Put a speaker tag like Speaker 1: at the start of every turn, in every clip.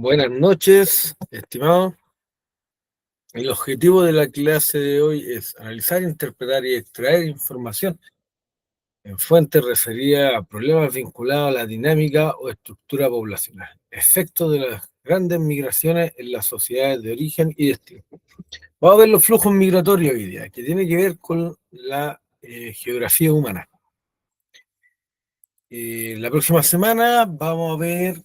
Speaker 1: Buenas noches, estimado. El objetivo de la clase de hoy es analizar, interpretar y extraer información en fuentes referidas a problemas vinculados a la dinámica o estructura poblacional, efectos de las grandes migraciones en las sociedades de origen y destino. Vamos a ver los flujos migratorios hoy día, que tiene que ver con la geografía humana. La próxima semana vamos a ver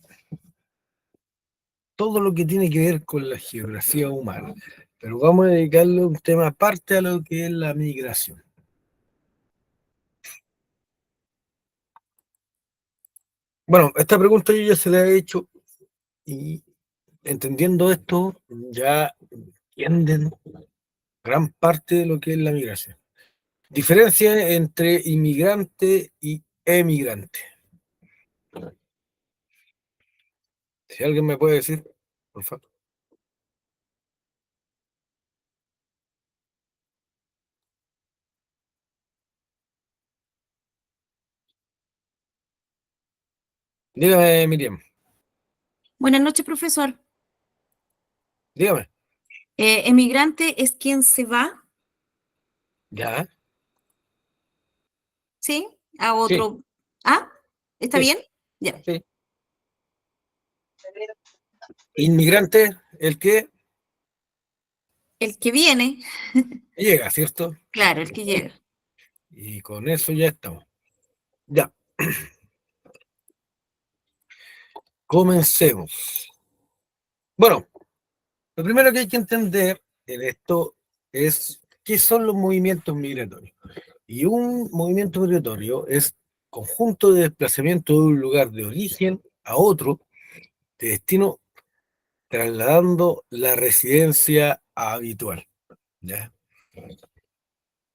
Speaker 1: todo lo que tiene que ver con la geografía humana, pero vamos a dedicarle un tema aparte a lo que es la migración. Bueno, esta pregunta yo ya se la he hecho y entendiendo esto ya entienden gran parte de lo que es la migración. Diferencia entre inmigrante y emigrante. Si alguien me puede decir, por favor. Dígame, Miriam,
Speaker 2: Buenas noches, profesor.
Speaker 1: dígame.
Speaker 2: Emigrante es quien se va,
Speaker 1: Ya,
Speaker 2: ¿sí? A
Speaker 1: sí,
Speaker 2: otro. ¿Ah? ¿Está
Speaker 1: sí,
Speaker 2: bien? Ya.
Speaker 1: sí. Inmigrante, el que
Speaker 2: El que viene,
Speaker 1: llega, ¿cierto?
Speaker 2: claro, el que llega.
Speaker 1: Y con eso ya estamos. Ya, comencemos. Bueno, lo primero que hay que entender en esto es qué son los movimientos migratorios. Y un movimiento migratorio es conjunto de desplazamiento de un lugar de origen a otro, de destino, trasladando la residencia habitual. ¿Ya?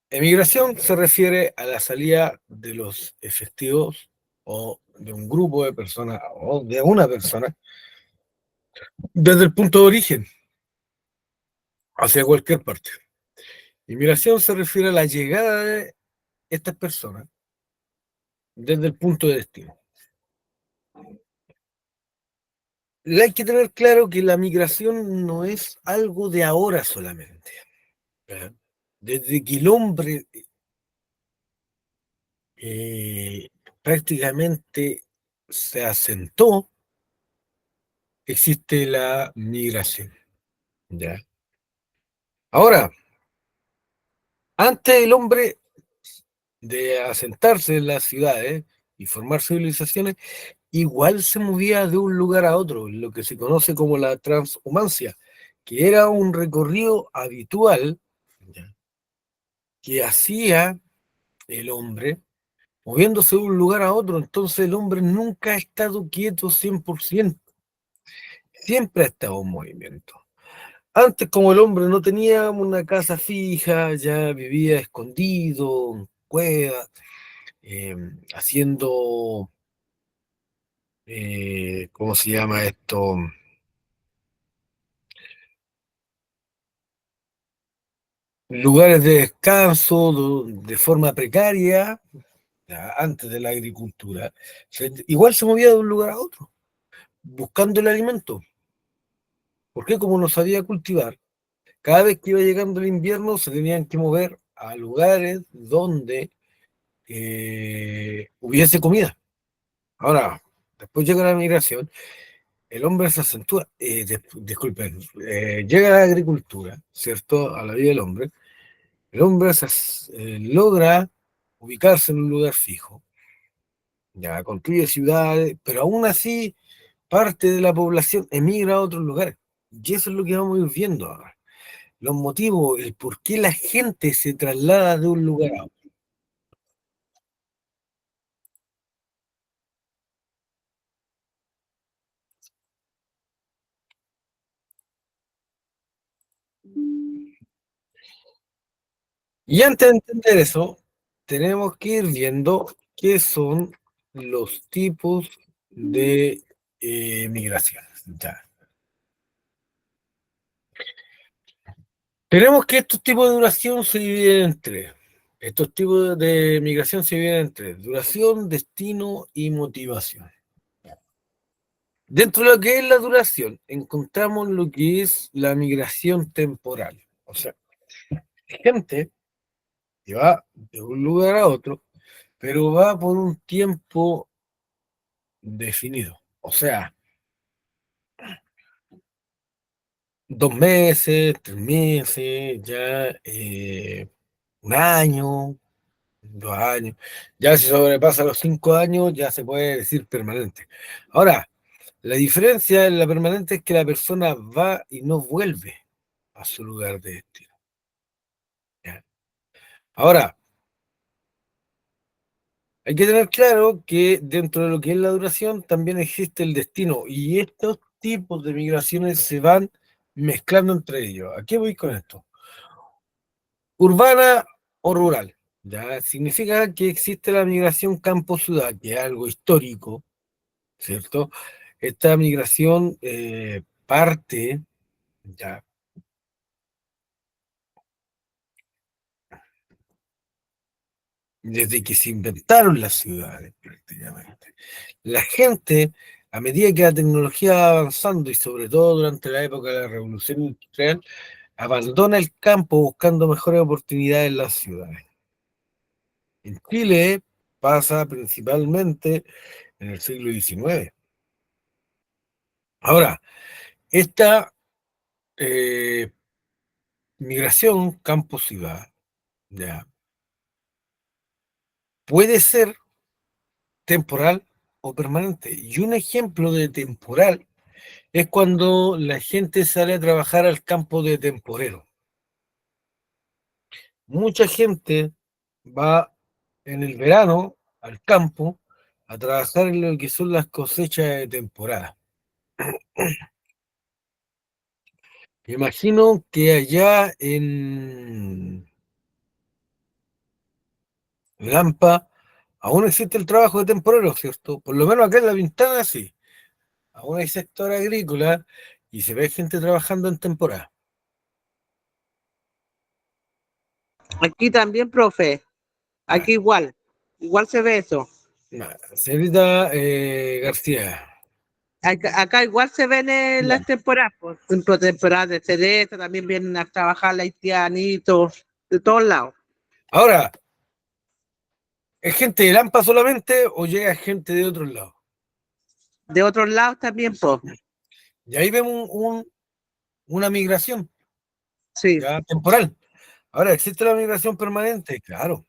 Speaker 1: Emigración se refiere a la salida de los efectivos o de un grupo de personas o de una persona desde el punto de origen hacia cualquier parte. Inmigración se refiere a la llegada de estas personas desde el punto de destino. Hay que tener claro que la migración no es algo de ahora solamente. ¿Ya? Desde que el hombre eh, prácticamente se asentó, existe la migración. ¿Ya? Ahora, antes el hombre de asentarse en las ciudades y formar civilizaciones, igual se movía de un lugar a otro, lo que se conoce como la transhumancia, que era un recorrido habitual, ¿ya?, que hacía el hombre moviéndose de un lugar a otro. Entonces el hombre nunca ha estado quieto 100%, siempre ha estado en movimiento. Antes, como el hombre no tenía una casa fija, ya vivía escondido, en cuevas, haciendo, ¿cómo se llama esto? Lugares de descanso de forma precaria, ya, antes de la agricultura, igual se movía de un lugar a otro, buscando el alimento. Porque como no sabía cultivar, cada vez que iba llegando el invierno se tenían que mover a lugares donde hubiese comida. Ahora, después llega la migración, el hombre se acentúa, disculpen, llega la agricultura, ¿cierto? A la vida del hombre. El hombre logra ubicarse en un lugar fijo, ya construye ciudades, pero aún así parte de la población emigra a otros lugares. Y eso es lo que vamos a ir viendo ahora. Los motivos, el por qué la gente se traslada de un lugar a otro. Y antes de entender eso, tenemos que ir viendo qué son los tipos de migraciones. Ya. Tenemos que estos tipos de duración se dividen en tres. Estos tipos de migración se dividen en tres: duración, destino y motivación. Dentro de lo que es la duración, encontramos lo que es la migración temporal. O sea, gente que va de un lugar a otro, pero va por un tiempo definido. O sea, 2 meses, 3 meses, ya 1 año, 2 años. Ya si sobrepasa los 5 años, ya se puede decir permanente. Ahora, la diferencia en la permanente es que la persona va y no vuelve a su lugar de destino. ¿Ya? Ahora, hay que tener claro que dentro de lo que es la duración también existe el destino y estos tipos de migraciones se van mezclando entre ellos. ¿A qué voy con esto? Urbana o rural. ¿Ya? Significa que existe la migración campo-ciudad, que es algo histórico, ¿cierto? Esta migración parte, ya, desde que se inventaron las ciudades, prácticamente. La gente, a medida que la tecnología va avanzando y sobre todo durante la época de la revolución industrial, abandona el campo buscando mejores oportunidades en las ciudades. En Chile pasa principalmente en el siglo XIX. Ahora, esta eh, migración campo-ciudad ya, puede ser temporal o permanente. Y un ejemplo de temporal es cuando la gente sale a trabajar al campo de temporero. Mucha gente va en el verano al campo a trabajar en lo que son las cosechas de temporada. Me imagino que allá en Lampa aún existe el trabajo de temporero, ¿cierto? Por lo menos acá en La Pintana sí. Aún hay sector agrícola y se ve gente trabajando en temporada.
Speaker 3: Aquí también, profe.
Speaker 1: Ya.
Speaker 3: Aquí igual. Igual se ve eso.
Speaker 1: Señorita García.
Speaker 3: Acá igual se ven
Speaker 1: Ya.
Speaker 3: las temporadas. Por ejemplo, temporadas de cereza, también vienen a trabajar haitianitos, de todos lados.
Speaker 1: Ahora, ¿es gente de Lampa solamente o llega gente de otros lados?
Speaker 3: De otros lados también, pues.
Speaker 1: Y ahí vemos una migración
Speaker 3: Sí.
Speaker 1: ya temporal. Ahora, ¿existe la migración permanente? Claro.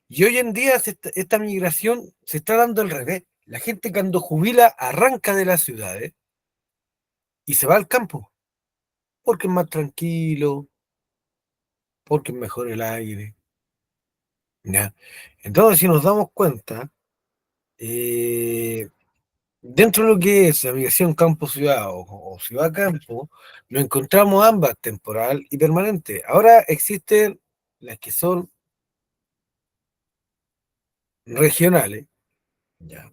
Speaker 1: Y hoy en día esta migración se está dando al revés. La gente cuando jubila arranca de las ciudades y se va al campo, porque es más tranquilo, porque es mejor el aire. ¿Ya? Entonces, si nos damos cuenta, eh, dentro de lo que es la migración campo-ciudad o ciudad-campo, nos encontramos ambas, temporal y permanente. Ahora existen las que son regionales, ¿ya?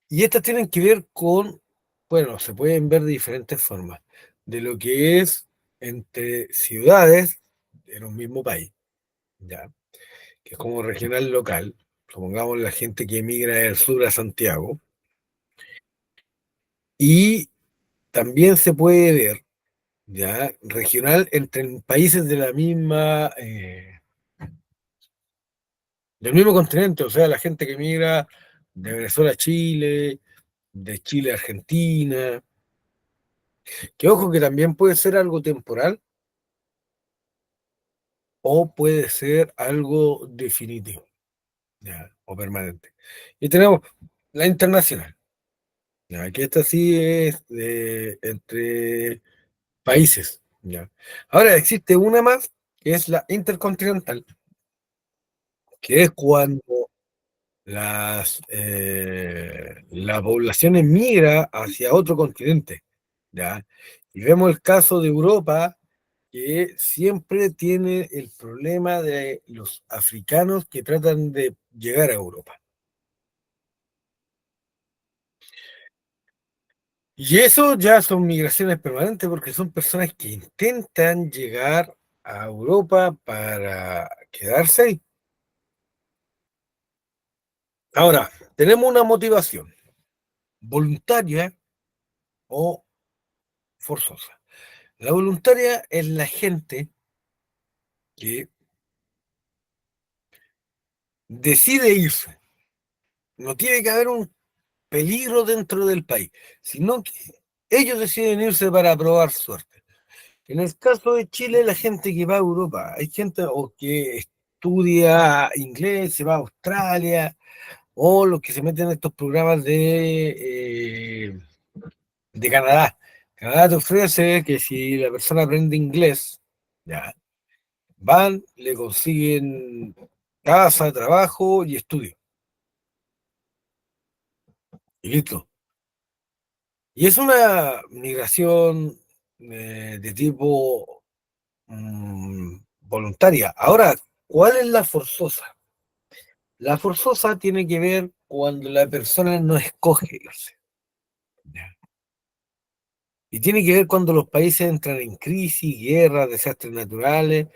Speaker 1: Y estas tienen que ver con, bueno, se pueden ver de diferentes formas, de lo que es entre ciudades en un mismo país, ¿ya? Que es como regional local, supongamos la gente que emigra del sur a Santiago, y también se puede ver, ¿ya? Regional entre países de la misma, del mismo continente, o sea, la gente que migra de Venezuela a Chile, de Chile a Argentina, que ojo que también puede ser algo temporal o puede ser algo definitivo, ¿ya? O permanente. Y tenemos la internacional, ¿ya? Que esta sí es entre países, ¿ya? Ahora existe una más que es la intercontinental, que es cuando la población emigra hacia otro continente, ¿ya? Y vemos el caso de Europa, que siempre tiene el problema de los africanos que tratan de llegar a Europa. Y eso ya son migraciones permanentes porque son personas que intentan llegar a Europa para quedarse ahí. Ahora, tenemos una motivación. voluntaria o forzosa. La voluntaria es la gente que decide irse. No tiene que haber un peligro dentro del país, sino que ellos deciden irse para probar suerte. En el caso de Chile, la gente que va a Europa, hay gente o que estudia inglés, se va a Australia, o los que se meten en estos programas de Canadá. Canadá te ofrece que si la persona aprende inglés, ya, van, le consiguen casa, trabajo y estudio. Y listo. Y es una migración de tipo voluntaria. Ahora, ¿cuál es la forzosa? La forzosa tiene que ver cuando la persona no escoge irse. ¿Ya? Y tiene que ver cuando los países entran en crisis, guerras, desastres naturales,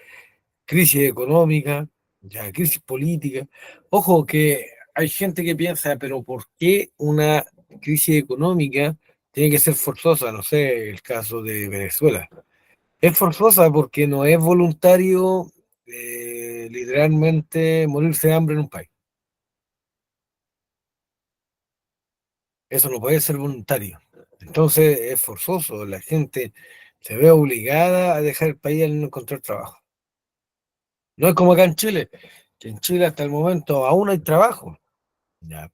Speaker 1: crisis económica, ya, crisis política. Ojo que hay gente que piensa, pero ¿por qué una crisis económica tiene que ser forzosa? No sé, el caso de Venezuela. Es forzosa porque no es voluntario literalmente morirse de hambre en un país. Eso no puede ser voluntario. Entonces es forzoso. La gente se ve obligada a dejar el país al no encontrar trabajo. No es como acá en Chile, que en Chile hasta el momento aún hay trabajo. Ya,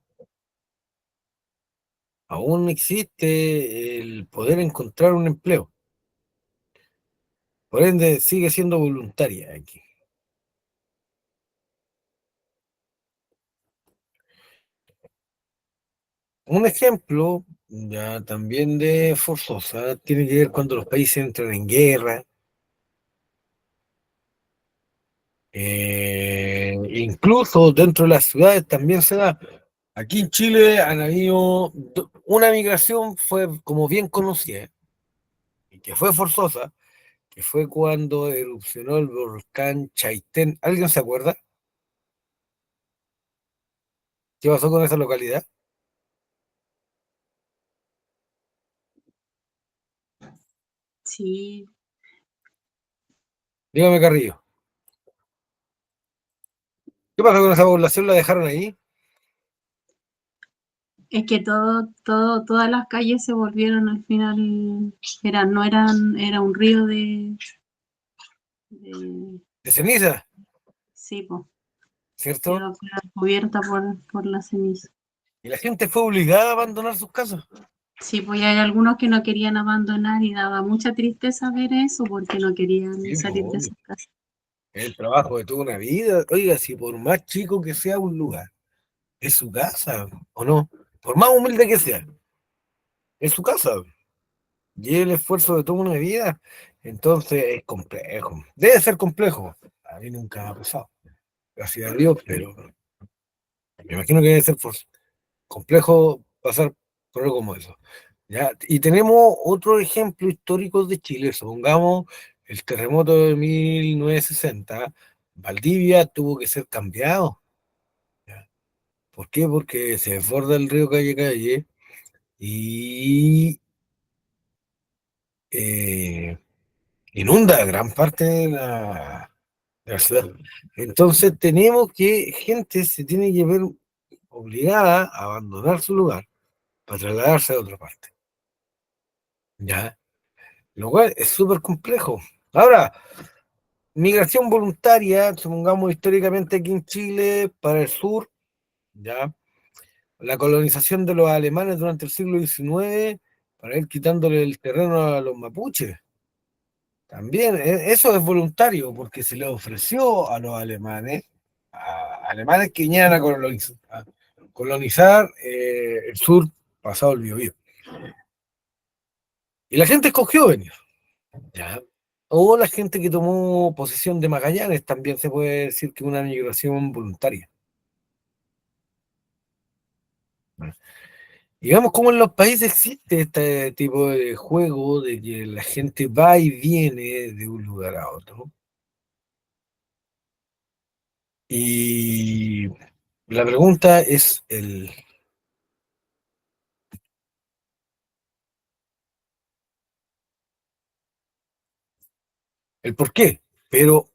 Speaker 1: aún existe el poder encontrar un empleo. Por ende, sigue siendo voluntaria aquí. Un ejemplo, ya también de forzosa, tiene que ver cuando los países entran en guerra. Incluso dentro de las ciudades también se da. Aquí en Chile han habido una migración, fue como bien conocida, y que fue forzosa, que fue cuando erupcionó el volcán Chaitén. ¿Alguien se acuerda? ¿Qué pasó con esa localidad?
Speaker 4: Sí,
Speaker 1: Dígame, Carrillo. ¿Qué pasó con esa población? ¿La dejaron ahí?
Speaker 4: es que todas las calles se volvieron al final, no eran, era un río de
Speaker 1: ¿De ceniza?
Speaker 4: sí, po,
Speaker 1: ¿Cierto?
Speaker 4: quedó cubierta por la ceniza.
Speaker 1: Y la gente fue obligada a abandonar sus casas.
Speaker 4: Sí, pues hay algunos que no querían abandonar y daba mucha tristeza ver eso porque no querían
Speaker 1: Sí, pues,
Speaker 4: salir de
Speaker 1: obvio.
Speaker 4: sus casas.
Speaker 1: El trabajo de toda una vida. Oiga, si por más chico que sea un lugar, es su casa, ¿o no? Por más humilde que sea, es su casa. Y el esfuerzo de toda una vida. Entonces es complejo. Debe ser complejo. A mí nunca me ha pasado. Gracias a Dios, pero me imagino que debe ser complejo pasar por algo como eso. ¿Ya? Y tenemos otro ejemplo histórico de Chile, supongamos el terremoto de 1960. Valdivia tuvo que ser cambiado. ¿Ya? ¿Por qué? Porque se desborda el río Calle Calle y eh, inunda gran parte de la ciudad. Entonces tenemos que, gente se tiene que ver obligada a abandonar su lugar para trasladarse a otra parte. ¿Ya? Lo cual es súper complejo. Ahora, migración voluntaria, supongamos históricamente aquí en Chile, para el sur, ¿ya? La colonización de los alemanes durante el siglo XIX, para ir quitándole el terreno a los mapuches. También, eso es voluntario, porque se le ofreció a los alemanes, alemanes que vinieran a colonizar el sur pasado el Biobío. Y la gente escogió venir. ¿Ya? O la gente que tomó posesión de Magallanes también se puede decir que es una migración voluntaria. ¿No? Y vemos cómo en los países existe este tipo de juego de que la gente va y viene de un lugar a otro. Y la pregunta es el por qué. Pero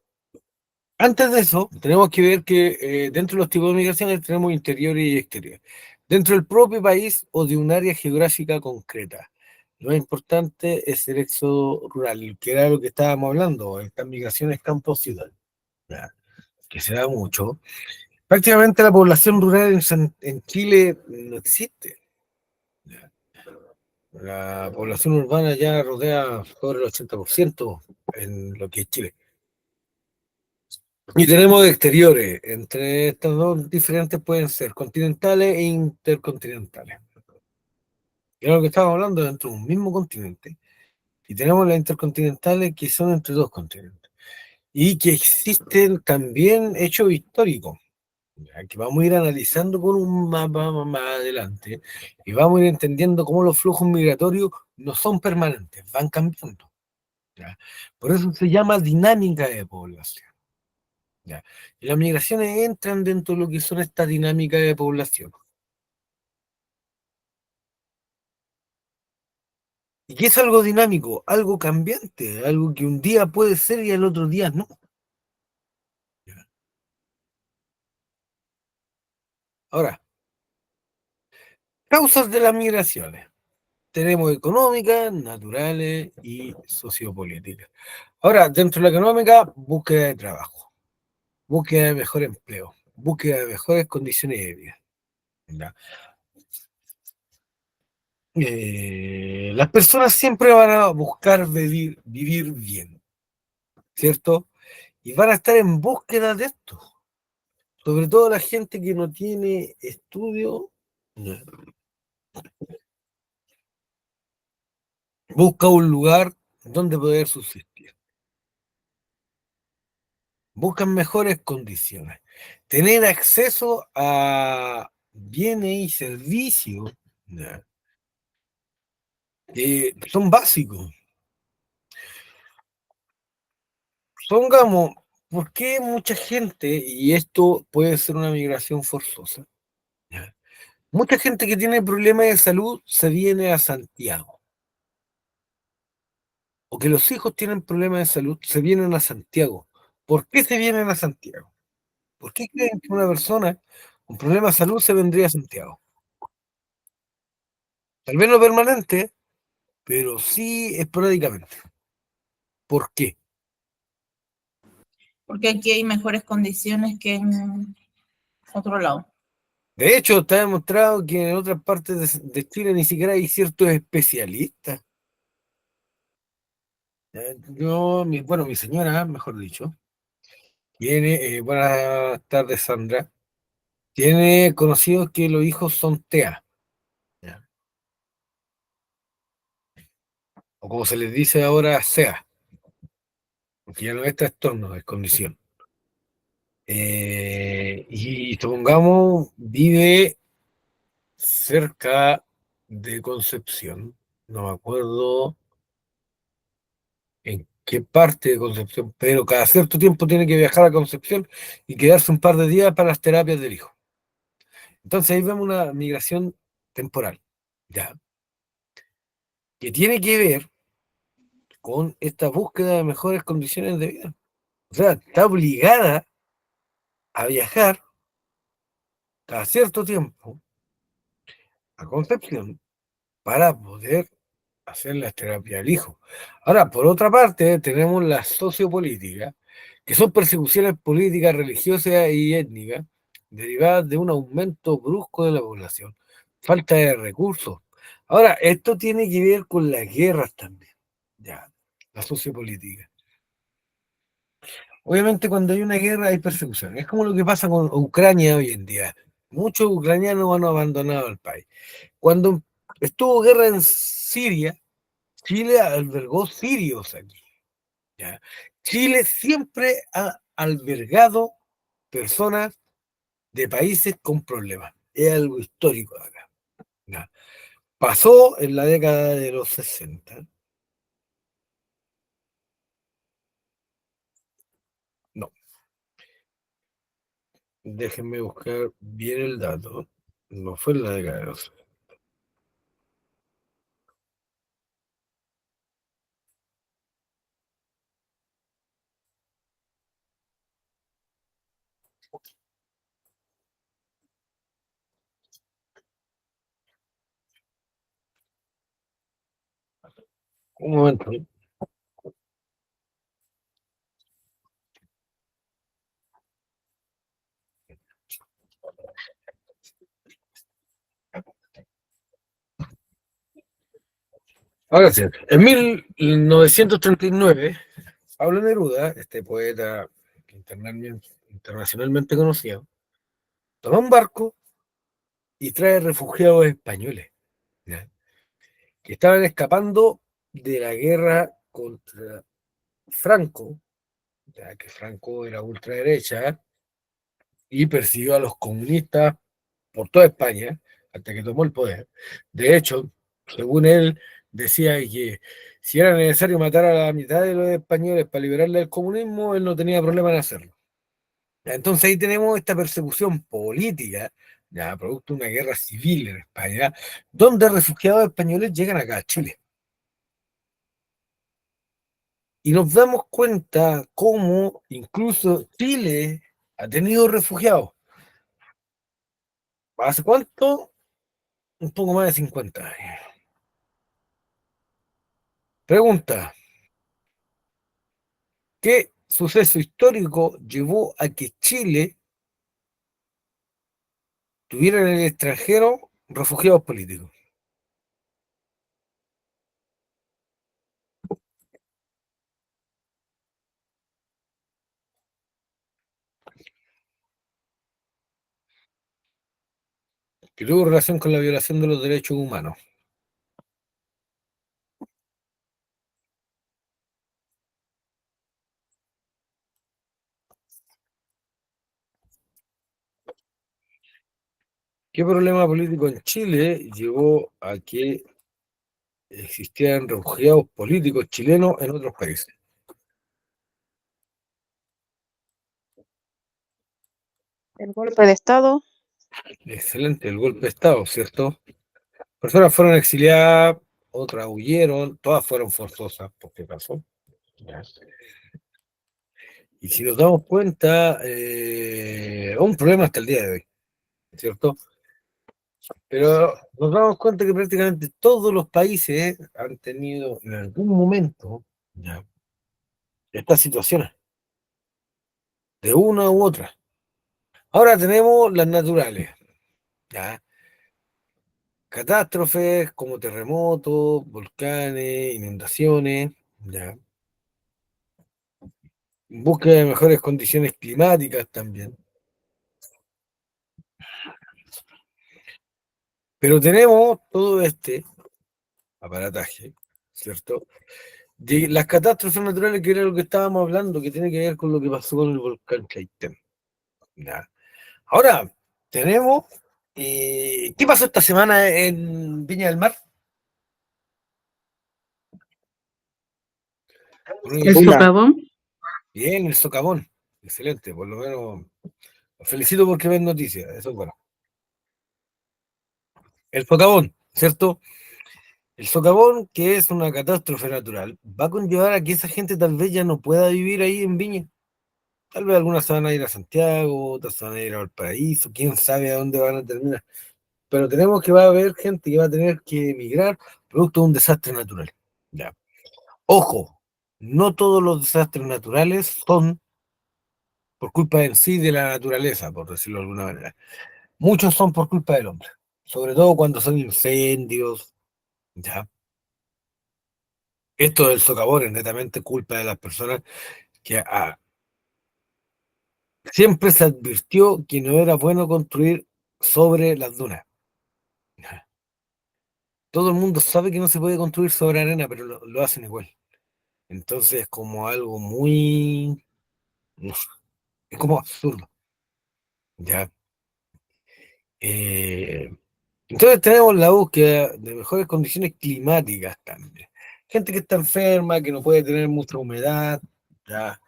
Speaker 1: antes de eso, tenemos que ver que dentro de los tipos de migraciones tenemos interiores y exteriores. Dentro del propio país o de un área geográfica concreta. Lo más importante es el éxodo rural, que era lo que estábamos hablando, estas migraciones campo-ciudad, ¿ya? Que se da mucho. Prácticamente la población rural en Chile no existe, ¿ya? La población urbana ya rodea sobre el 80% en lo que es Chile. Y tenemos exteriores. Entre estas dos diferentes pueden ser continentales e intercontinentales. Y es lo que estamos hablando dentro de un mismo continente. Y tenemos las intercontinentales que son entre dos continentes. Y que existen también hechos históricos, ya que vamos a ir analizando con un mapa más adelante. Y vamos a ir entendiendo cómo los flujos migratorios no son permanentes, van cambiando, ¿ya? Por eso se llama dinámica de población. ¿Ya? Y las migraciones entran dentro de lo que son estas dinámicas de población. ¿Y qué es algo dinámico? Algo cambiante, algo que un día puede ser y el otro día no. ¿Ya? Ahora, causas de las migraciones. Tenemos económicas, naturales y sociopolíticas. Ahora, dentro de la económica, búsqueda de trabajo, búsqueda de mejor empleo, búsqueda de mejores condiciones de vida. ¿Ya? Las personas siempre van a buscar vivir bien, ¿cierto? Y van a estar en búsqueda de esto. Sobre todo la gente que no tiene estudio, ¿ya? Busca un lugar donde poder subsistir. Buscan mejores condiciones. Tener acceso a bienes y servicios, ¿ya? Que son básicos. Pongamos, ¿por qué mucha gente, y esto puede ser una migración forzosa, ¿ya? Mucha gente que tiene problemas de salud se viene a Santiago, o que los hijos tienen problemas de salud se vienen a Santiago? ¿Por qué se vienen a Santiago? ¿Por qué creen que una persona con problemas de salud se vendría a Santiago? Tal vez no permanente, pero sí esporádicamente. ¿Por qué?
Speaker 2: Porque aquí hay mejores condiciones que en otro lado.
Speaker 1: De hecho, está demostrado que en otras partes de Chile ni siquiera hay ciertos especialistas. Bueno, mi señora, mejor dicho, tiene, buenas tardes, Sandra, tiene conocidos que los hijos son TEA, ¿ya? O como se les dice ahora, SEA, porque ya no es trastorno, es condición. Y supongamos, vive cerca de Concepción, no me acuerdo en qué parte de Concepción, pero cada cierto tiempo tiene que viajar a Concepción y quedarse un par de días para las terapias del hijo. Entonces ahí vemos una migración temporal, ¿ya? Que tiene que ver con esta búsqueda de mejores condiciones de vida. O sea, está obligada a viajar cada cierto tiempo a Concepción para poder hacer las terapias al hijo. Ahora, por otra parte, tenemos la sociopolítica, que son persecuciones políticas, religiosas y étnicas, derivadas de un aumento brusco de la población, falta de recursos. Ahora, esto tiene que ver con las guerras también, ya, la sociopolítica. Obviamente, cuando hay una guerra hay persecución. Es como lo que pasa con Ucrania hoy en día. Muchos ucranianos han abandonado el país. Cuando estuvo guerra en Siria, Chile albergó sirios aquí, ¿ya? Chile siempre ha albergado personas de países con problemas. Es algo histórico de acá, ¿ya? Pasó en la década de los 60. No, déjenme buscar bien el dato. No fue en la década de los 60. Un momento. Ahora sí, en 1939, Pablo Neruda, este poeta internacionalmente conocido, toma un barco y trae refugiados españoles, ¿ya? Que estaban escapando de la guerra contra Franco, ya que Franco era ultraderecha y persiguió a los comunistas por toda España hasta que tomó el poder. De hecho, según él, decía que si era necesario matar a la mitad de los españoles para liberarle del comunismo, él no tenía problema en hacerlo. Entonces ahí tenemos esta persecución política, ya producto de una guerra civil en España, donde refugiados españoles llegan acá a Chile. Y nos damos cuenta cómo incluso Chile ha tenido refugiados. ¿Hace cuánto? Un poco más de 50 años. Pregunta, ¿qué suceso histórico llevó a que Chile tuviera en el extranjero refugiados políticos? Que tuvo relación con la violación de los derechos humanos. ¿Qué problema político en Chile llevó a que existieran refugiados políticos chilenos en otros países?
Speaker 5: El golpe de Estado.
Speaker 1: Excelente, el golpe de Estado, ¿cierto? Personas fueron exiliadas, otras huyeron, todas fueron forzosas, por qué pasó. Ya. Y si nos damos cuenta, es un problema hasta el día de hoy, ¿cierto? Pero nos damos cuenta que prácticamente todos los países han tenido en algún momento, ya, estas situaciones, de una u otra. Ahora tenemos las naturales, ya, catástrofes como terremotos, volcanes, inundaciones, ya, búsqueda de mejores condiciones climáticas también. Pero tenemos todo este aparataje, ¿cierto? De las catástrofes naturales, que era lo que estábamos hablando, que tiene que ver con lo que pasó con el volcán Chaitén. ¿Ya? Ahora, tenemos. ¿Qué pasó esta semana en Viña del Mar?
Speaker 4: El socavón.
Speaker 1: Bien, el socavón. Excelente, por lo menos. Los felicito porque ven noticias, eso es bueno. El socavón, ¿cierto? El socavón, que es una catástrofe natural, va a conllevar a que esa gente tal vez ya no pueda vivir ahí en Viña. Tal vez algunas se van a ir a Santiago, otras se van a ir a Valparaíso, quién sabe a dónde van a terminar. Pero tenemos que va a haber gente que va a tener que emigrar producto de un desastre natural. Ya. Ojo, no todos los desastres naturales son por culpa en sí de la naturaleza, por decirlo de alguna manera. Muchos son por culpa del hombre, sobre todo cuando son incendios. ¿Ya? Esto del socavón es netamente culpa de las personas que siempre se advirtió que no era bueno construir sobre las dunas. ¿Ya? Todo el mundo sabe que no se puede construir sobre arena, pero lo hacen igual. Entonces es como algo muy... no sé, es como absurdo. ¿Ya? Eh, entonces tenemos la búsqueda de mejores condiciones climáticas también. Gente que está enferma, que no puede tener mucha humedad, ¿ya?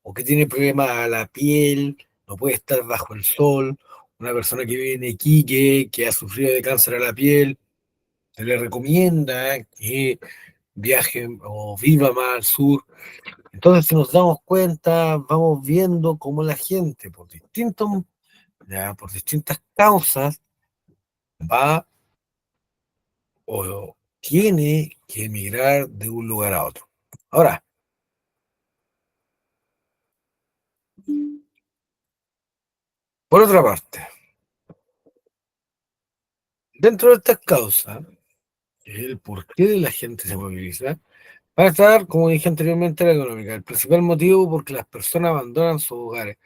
Speaker 1: O que tiene problemas a la piel, no puede estar bajo el sol. Una persona que vive en Iquique, que ha sufrido de cáncer a la piel, se le recomienda que viaje o viva más al sur. Entonces, si nos damos cuenta, vamos viendo cómo la gente, por distintas causas, va o tiene que emigrar de un lugar a otro. Ahora, por otra parte, dentro de estas causas, que es el porqué de la gente se moviliza, va a estar, como dije anteriormente, la económica. El principal motivo porque las personas abandonan sus hogares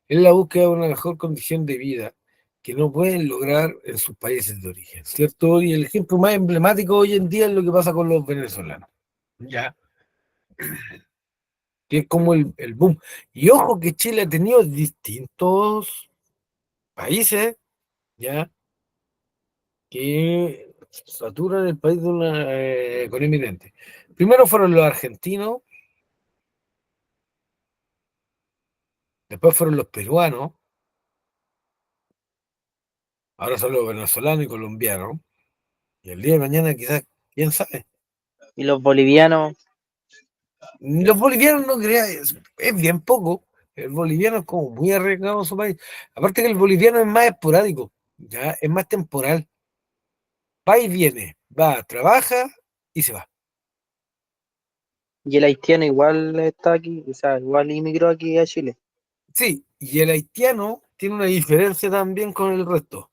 Speaker 1: es la búsqueda de una mejor condición de vida que no pueden lograr en sus países de origen, ¿cierto? Y el ejemplo más emblemático hoy en día es lo que pasa con los venezolanos, ¿ya? Que es como el boom. Y ojo que Chile ha tenido distintos países, ¿ya? Que saturan el país de una con evidente. Primero fueron los argentinos, después fueron los peruanos, ahora son los venezolanos y colombianos, y el día de mañana quizás, quién sabe.
Speaker 6: Y los bolivianos,
Speaker 1: Los bolivianos no crean, es bien poco. El boliviano es como muy arriesgado en su país. Aparte que el boliviano es más esporádico, ya es más temporal. Va y viene, va, trabaja y se va.
Speaker 6: y el haitiano igual está aquí, o sea, igual inmigró aquí a Chile.
Speaker 1: Sí, y el haitiano tiene una diferencia también con el resto.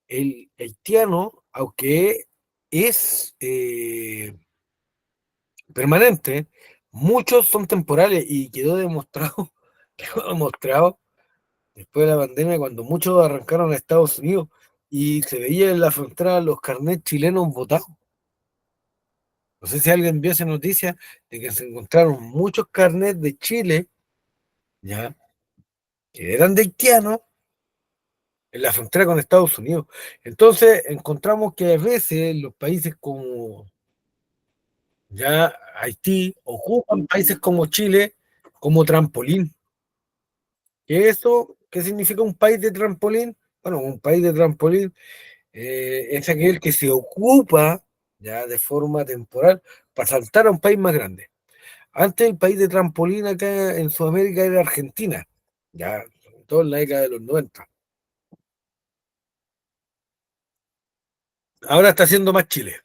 Speaker 1: El haitiano, aunque es permanente, muchos son temporales y quedó demostrado, quedó demostrado después de la pandemia cuando muchos arrancaron a Estados Unidos y se veía en la frontera los carnets chilenos botados. No sé si alguien vio esa noticia de que se encontraron muchos carnets de Chile, ya, que eran de haitianos en la frontera con Estados Unidos. Entonces encontramos que a veces los países como ya Haití ocupan países como Chile como trampolín. ¿Qué es eso? ¿Qué significa un país de trampolín? Bueno, un país de trampolín es aquel que se ocupa ya de forma temporal para saltar a un país más grande. Antes el país de trampolín acá en Sudamérica era Argentina, ya sobre todo en la década de los 90. Ahora está haciendo más Chile.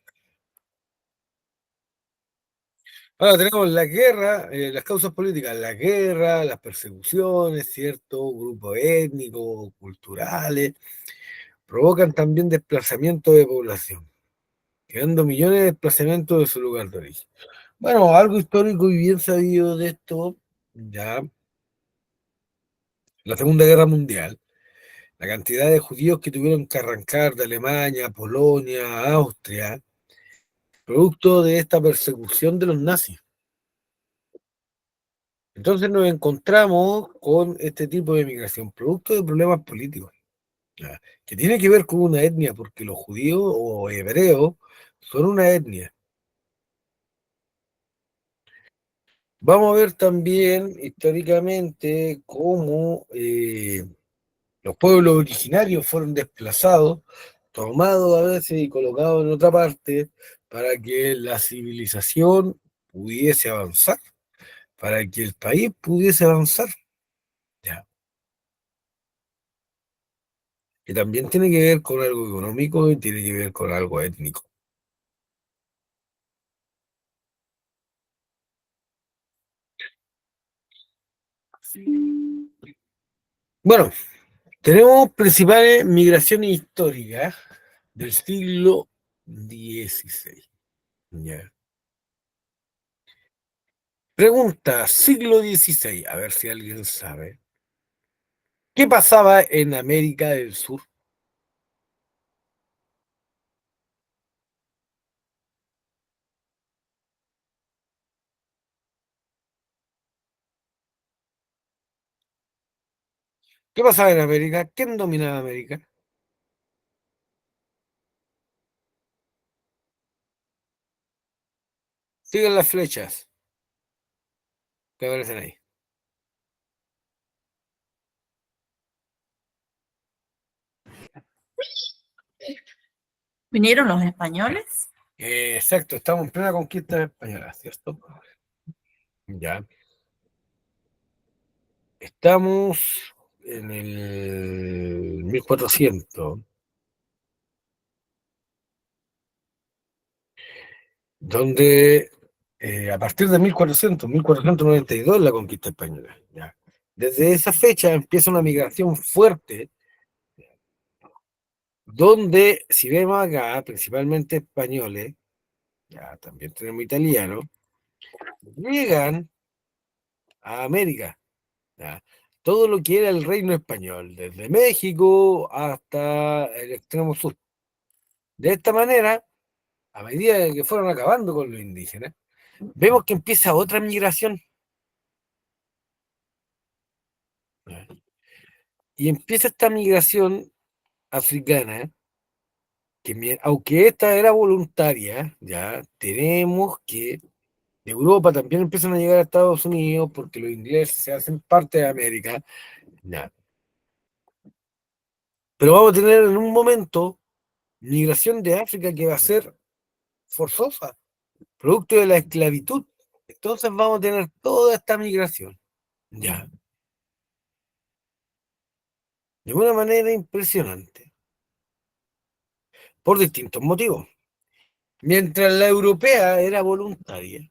Speaker 1: Ahora tenemos la guerra, las causas políticas, la guerra, las persecuciones, ¿cierto? Grupos étnicos, culturales, provocan también desplazamiento de población, creando millones de desplazamientos de su lugar de origen. Bueno, algo histórico y bien sabido de esto, ya la Segunda Guerra Mundial, la cantidad de judíos que tuvieron que arrancar de Alemania, Polonia, Austria, producto de esta persecución de los nazis. Entonces nos encontramos con este tipo de migración, producto de problemas políticos, ¿ya? Que tiene que ver con una etnia, porque los judíos o hebreos son una etnia. Vamos a ver también históricamente cómo los pueblos originarios fueron desplazados, tomados a veces y colocados en otra parte para que la civilización pudiese avanzar, para que el país pudiese avanzar, ¿ya? Que también tiene que ver con algo económico y tiene que ver con algo étnico. Bueno, tenemos principales migraciones históricas del siglo XVI. ¿Ya? Pregunta, siglo XVI, a ver si alguien sabe. ¿Qué pasaba en América del Sur? ¿Qué pasaba en América? ¿Quién dominaba América? Siguen las flechas que aparecen ahí.
Speaker 2: ¿Vinieron los españoles?
Speaker 1: Exacto, estamos en plena conquista española, ¿cierto? Ya. Estamos en el 1400. donde a partir de 1492 la conquista española. ¿Ya? Desde esa fecha empieza una migración fuerte, donde, si vemos acá, principalmente españoles, ya también tenemos italianos, llegan a América. ¿Ya? Todo lo que era el reino español, desde México hasta el extremo sur. De esta manera, a medida que fueron acabando con los indígenas, vemos que empieza otra migración. ¿Ya? Y empieza esta migración africana, que aunque esta era voluntaria, ya tenemos que de Europa también empiezan a llegar a Estados Unidos porque los ingleses se hacen parte de América. Ya. Pero vamos a tener en un momento migración de África que va a ser forzosa, producto de la esclavitud. Entonces vamos a tener toda esta migración. Ya. De una manera impresionante. Por distintos motivos. Mientras la europea era voluntaria,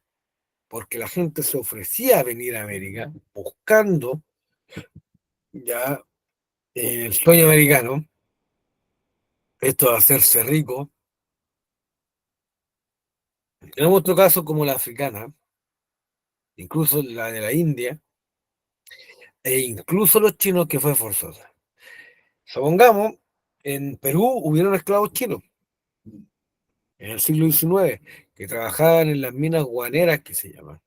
Speaker 1: porque la gente se ofrecía a venir a América buscando ya el sueño americano, esto de hacerse rico. Tenemos otro caso como la africana, incluso la de la India, e incluso los chinos, que fue forzosa. Supongamos, en Perú hubieron esclavos chinos en el siglo XIX, que trabajaban en las minas guaneras, que se llaman,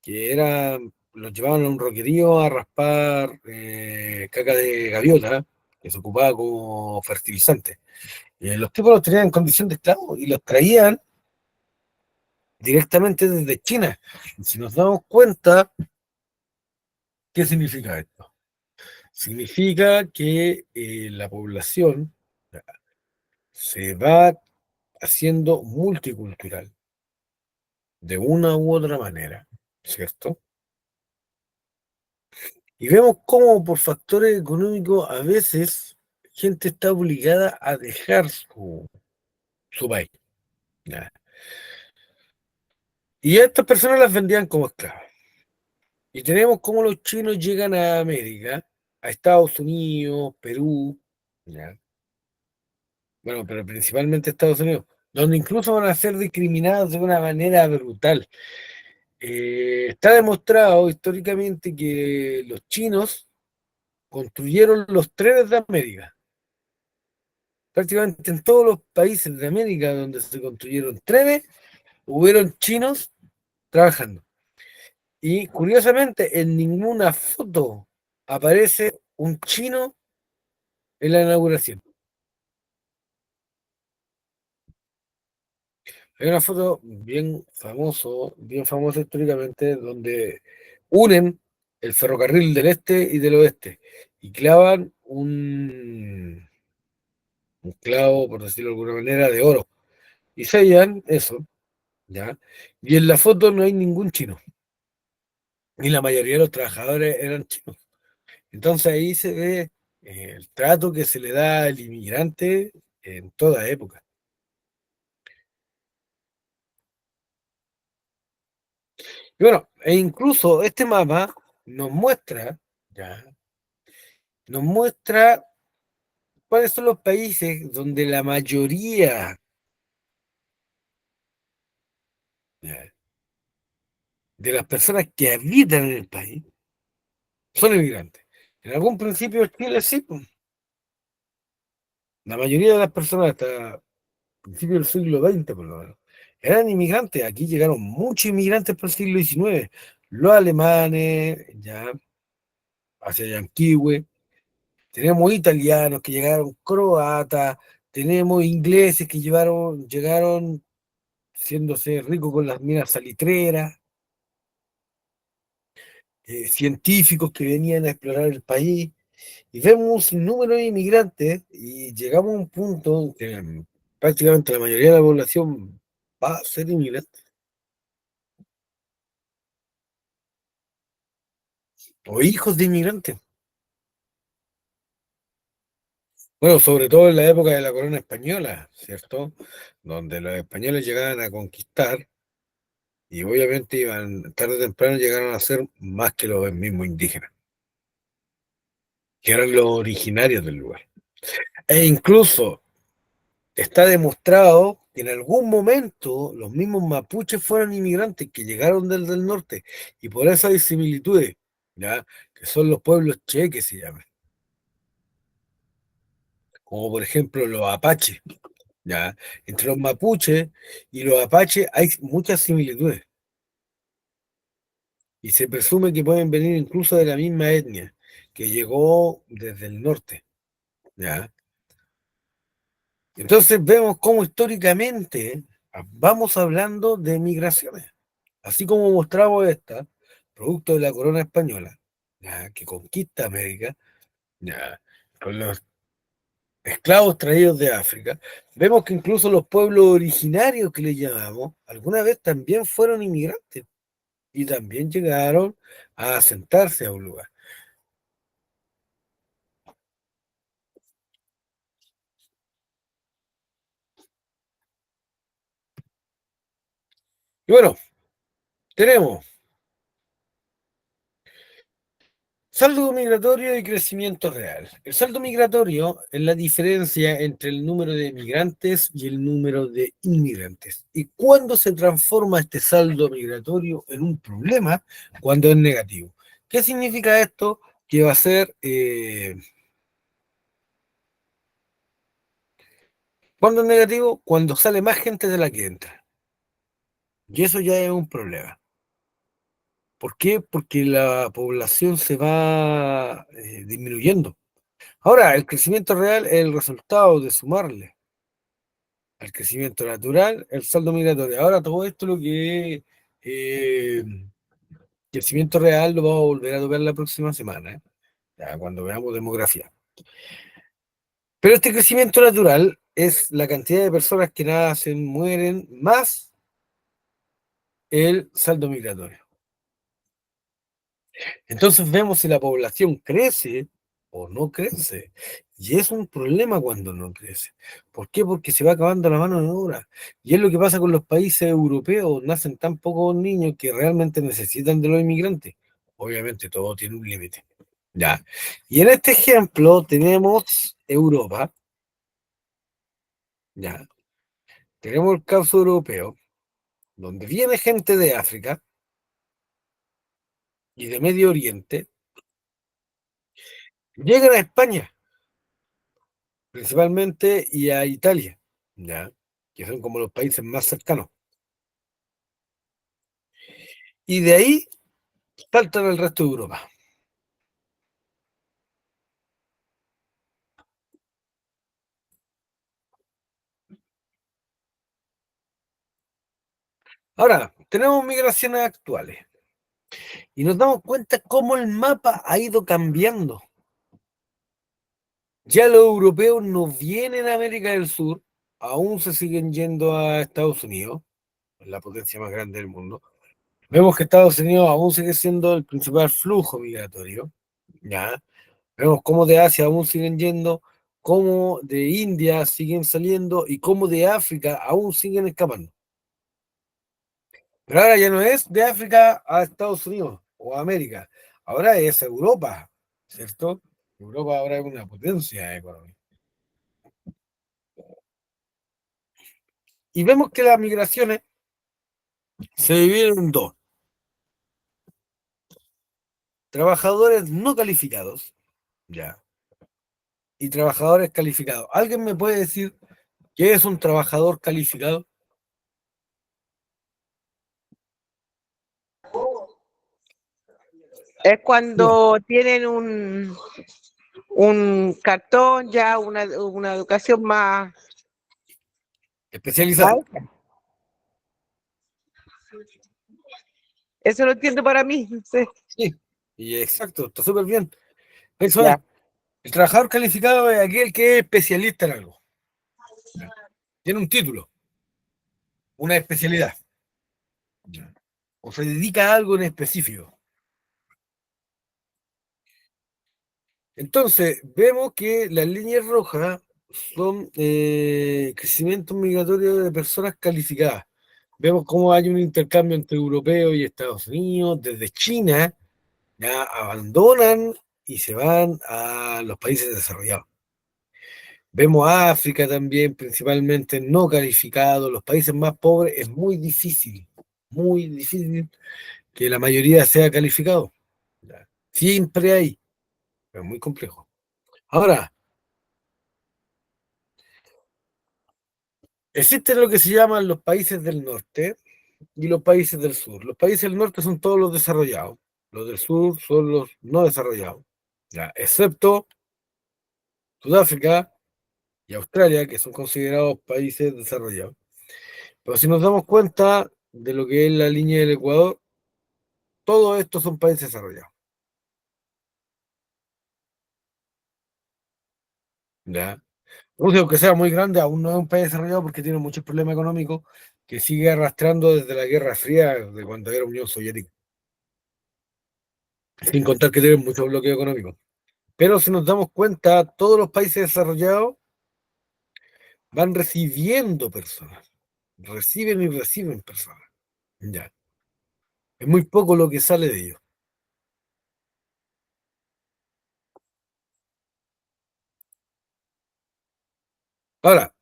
Speaker 1: que eran, los llevaban a un roquerío a raspar caca de gaviota, que se ocupaba como fertilizante. Y los tipos los tenían en condición de esclavos y los traían directamente desde China. Y si nos damos cuenta, ¿qué significa esto? Significa que la población se va haciendo multicultural de una u otra manera, ¿cierto? Y vemos cómo por factores económicos a veces gente está obligada a dejar su país. ¿Ya? Y a estas personas las vendían como esclavas. Y tenemos cómo los chinos llegan a América, a Estados Unidos, Perú, ¿ya? Bueno, pero principalmente Estados Unidos, donde incluso van a ser discriminados de una manera brutal. Está demostrado históricamente que los chinos construyeron los trenes de América. Prácticamente en todos los países de América donde se construyeron trenes, hubieron chinos trabajando. Y curiosamente, en ninguna foto aparece un chino en la inauguración. Hay una foto bien famosa históricamente, donde unen el ferrocarril del este y del oeste y clavan un clavo, por decirlo de alguna manera, de oro. Y sellan eso, ¿ya? Y en la foto no hay ningún chino. Y la mayoría de los trabajadores eran chinos. Entonces ahí se ve el trato que se le da al inmigrante en toda época. Y bueno, e incluso este mapa nos muestra, ¿ya? Nos muestra cuáles son los países donde la mayoría, ¿ya?, de las personas que habitan en el país son inmigrantes. En algún principio Chile sí, pues. La mayoría de las personas hasta principios del siglo XX, por lo menos, eran inmigrantes. Aquí llegaron muchos inmigrantes por el siglo XIX. Los alemanes, ya, hacia Yanquihue. Tenemos italianos que llegaron, croatas. Tenemos ingleses que llegaron haciéndose ricos con las minas salitreras. Científicos que venían a explorar el país. Y vemos un número de inmigrantes y llegamos a un punto en que prácticamente la mayoría de la población va a ser inmigrante o hijos de inmigrantes. Bueno, sobre todo en la época de la corona española, ¿cierto? Donde los españoles llegaban a conquistar Y obviamente iban, tarde o temprano llegaron a ser más que los mismos indígenas, que eran los originarios del lugar. E incluso está demostrado que en algún momento los mismos mapuches fueron inmigrantes que llegaron desde el norte, y por eso hay similitudes, ¿ya? Que son los pueblos che que se llaman, como por ejemplo los apaches, ¿ya? Entre los mapuches y los apaches hay muchas similitudes, y se presume que pueden venir incluso de la misma etnia, que llegó desde el norte, ¿ya? Entonces vemos cómo históricamente vamos hablando de migraciones. Así como mostramos esta, producto de la corona española, ya, que conquista América, ya, con los esclavos traídos de África, vemos que incluso los pueblos originarios que le llamamos, alguna vez también fueron inmigrantes y también llegaron a asentarse a un lugar. Y bueno, tenemos saldo migratorio y crecimiento real. El saldo migratorio es la diferencia entre el número de migrantes y el número de inmigrantes. ¿Y cuándo se transforma este saldo migratorio en un problema? Cuando es negativo. ¿Qué significa esto? Que va a ser, ¿cuándo es negativo? Cuando sale más gente de la que entra. Y eso ya es un problema. ¿Por qué? Porque la población se va disminuyendo. Ahora, el crecimiento real es el resultado de sumarle al crecimiento natural el saldo migratorio. Ahora, todo esto lo que es crecimiento real lo vamos a volver a tocar la próxima semana, ya, cuando veamos demografía. Pero este crecimiento natural es la cantidad de personas que nacen, mueren, más el saldo migratorio. Entonces vemos si la población crece o no crece. Y es un problema cuando no crece. ¿Por qué? Porque se va acabando la mano de obra. Y es lo que pasa con los países europeos. Nacen tan pocos niños que realmente necesitan de los inmigrantes. Obviamente todo tiene un límite. Ya. Y en este ejemplo tenemos Europa. Ya. Tenemos el caso europeo, donde viene gente de África y de Medio Oriente. Llegan a España principalmente, y a Italia, ¿ya? Que son como los países más cercanos. Y de ahí saltan al resto de Europa. Ahora, tenemos migraciones actuales y nos damos cuenta cómo el mapa ha ido cambiando. Ya los europeos no vienen a América del Sur, aún se siguen yendo a Estados Unidos, la potencia más grande del mundo. Vemos que Estados Unidos aún sigue siendo el principal flujo migratorio, ¿ya? Vemos cómo de Asia aún siguen yendo, cómo de India siguen saliendo y cómo de África aún siguen escapando. Pero ahora ya no es de África a Estados Unidos o a América, ahora es Europa, ¿cierto? Europa ahora es una potencia económica. Y vemos que las migraciones se dividen en dos: trabajadores no calificados, ya, y trabajadores calificados. ¿Alguien me puede decir qué es un trabajador calificado?
Speaker 3: Es cuando tienen un cartón, ya una educación más
Speaker 1: Especializado.
Speaker 3: alta. Eso lo entiendo para mí, no sé.
Speaker 1: Sí, y exacto, está súper bien. Eso es.
Speaker 3: Ya.
Speaker 1: El trabajador calificado es aquel que es especialista en algo. Tiene un título, una especialidad, o se dedica a algo en específico. Entonces, vemos que las líneas rojas son crecimiento migratorio de personas calificadas. Vemos cómo hay un intercambio entre europeos y Estados Unidos. Desde China ya abandonan y se van a los países desarrollados. Vemos África también, principalmente no calificado, los países más pobres, es muy difícil que la mayoría sea calificado. Ya. Siempre hay, pero es muy complejo. Ahora, existen lo que se llaman los países del norte y los países del sur. Los países del norte son todos los desarrollados, los del sur son los no desarrollados, ya, excepto Sudáfrica y Australia, que son considerados países desarrollados. Pero si nos damos cuenta de lo que es la línea del Ecuador, todos estos son países desarrollados. ¿Ya? Rusia, aunque sea muy grande, aún no es un país desarrollado porque tiene muchos problemas económicos que sigue arrastrando desde la Guerra Fría, de cuando era Unión Soviética. Sin contar que tiene mucho bloqueo económico. Pero si nos damos cuenta, todos los países desarrollados van recibiendo personas. Reciben y reciben personas. Ya. Es muy poco lo que sale de ellos. Ahora,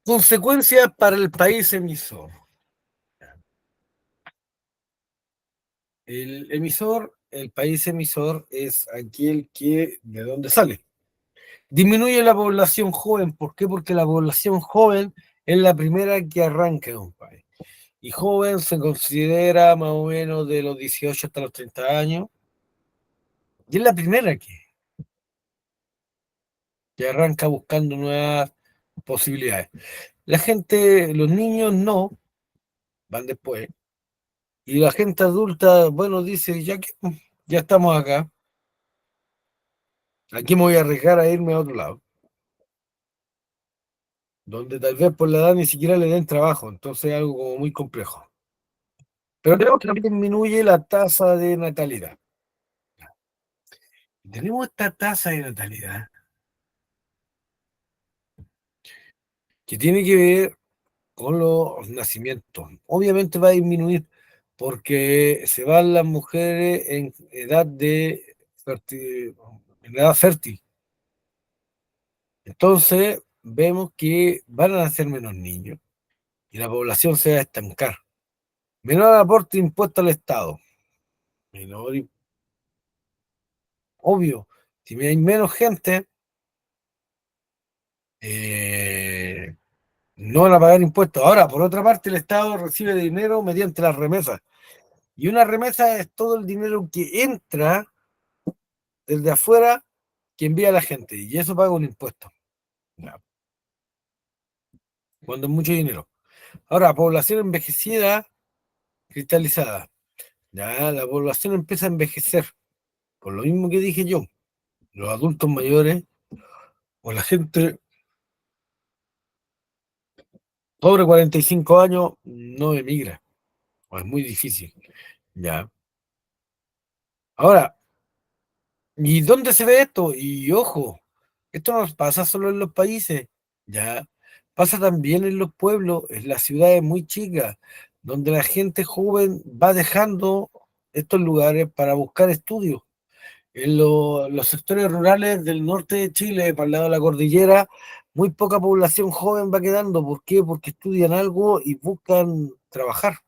Speaker 1: consecuencias para el país emisor. El país emisor es aquel que de dónde sale. Disminuye la población joven. ¿Por qué? Porque la población joven es la primera que arranca en un país. Y joven se considera más o menos de los 18 hasta los 30 años. Y es la primera que arranca buscando nuevas posibilidades. La gente, los niños no, van después. Y la gente adulta, bueno, dice, ya que ya estamos acá, aquí me voy a arriesgar a irme a otro lado, donde tal vez por la edad ni siquiera le den trabajo, entonces es algo como muy complejo. Pero tenemos que también disminuye la tasa de natalidad. Tenemos esta tasa de natalidad que tiene que ver con los nacimientos. Obviamente va a disminuir porque se van las mujeres en edad en edad fértil. Entonces vemos que van a nacer menos niños y la población se va a estancar. Menor aporte impuesto al Estado. Menor, obvio, si hay menos gente, no van a pagar impuestos. Ahora, por otra parte, el Estado recibe dinero mediante las remesas. Y una remesa es todo el dinero que entra desde afuera que envía la gente. Y eso paga un impuesto. Ya. Cuando es mucho dinero. Ahora, población envejecida, cristalizada. Ya, la población empieza a envejecer. Por lo mismo que dije yo. Los adultos mayores o la gente sobre 45 años no emigra. O es muy difícil. Ya. Ahora, ¿y dónde se ve esto? Y ojo, esto no pasa solo en los países, ya pasa también en los pueblos, en las ciudades muy chicas, donde la gente joven va dejando estos lugares para buscar estudios. En los sectores rurales del norte de Chile, para el lado de la cordillera, muy poca población joven va quedando. ¿Por qué? Porque estudian algo y buscan trabajar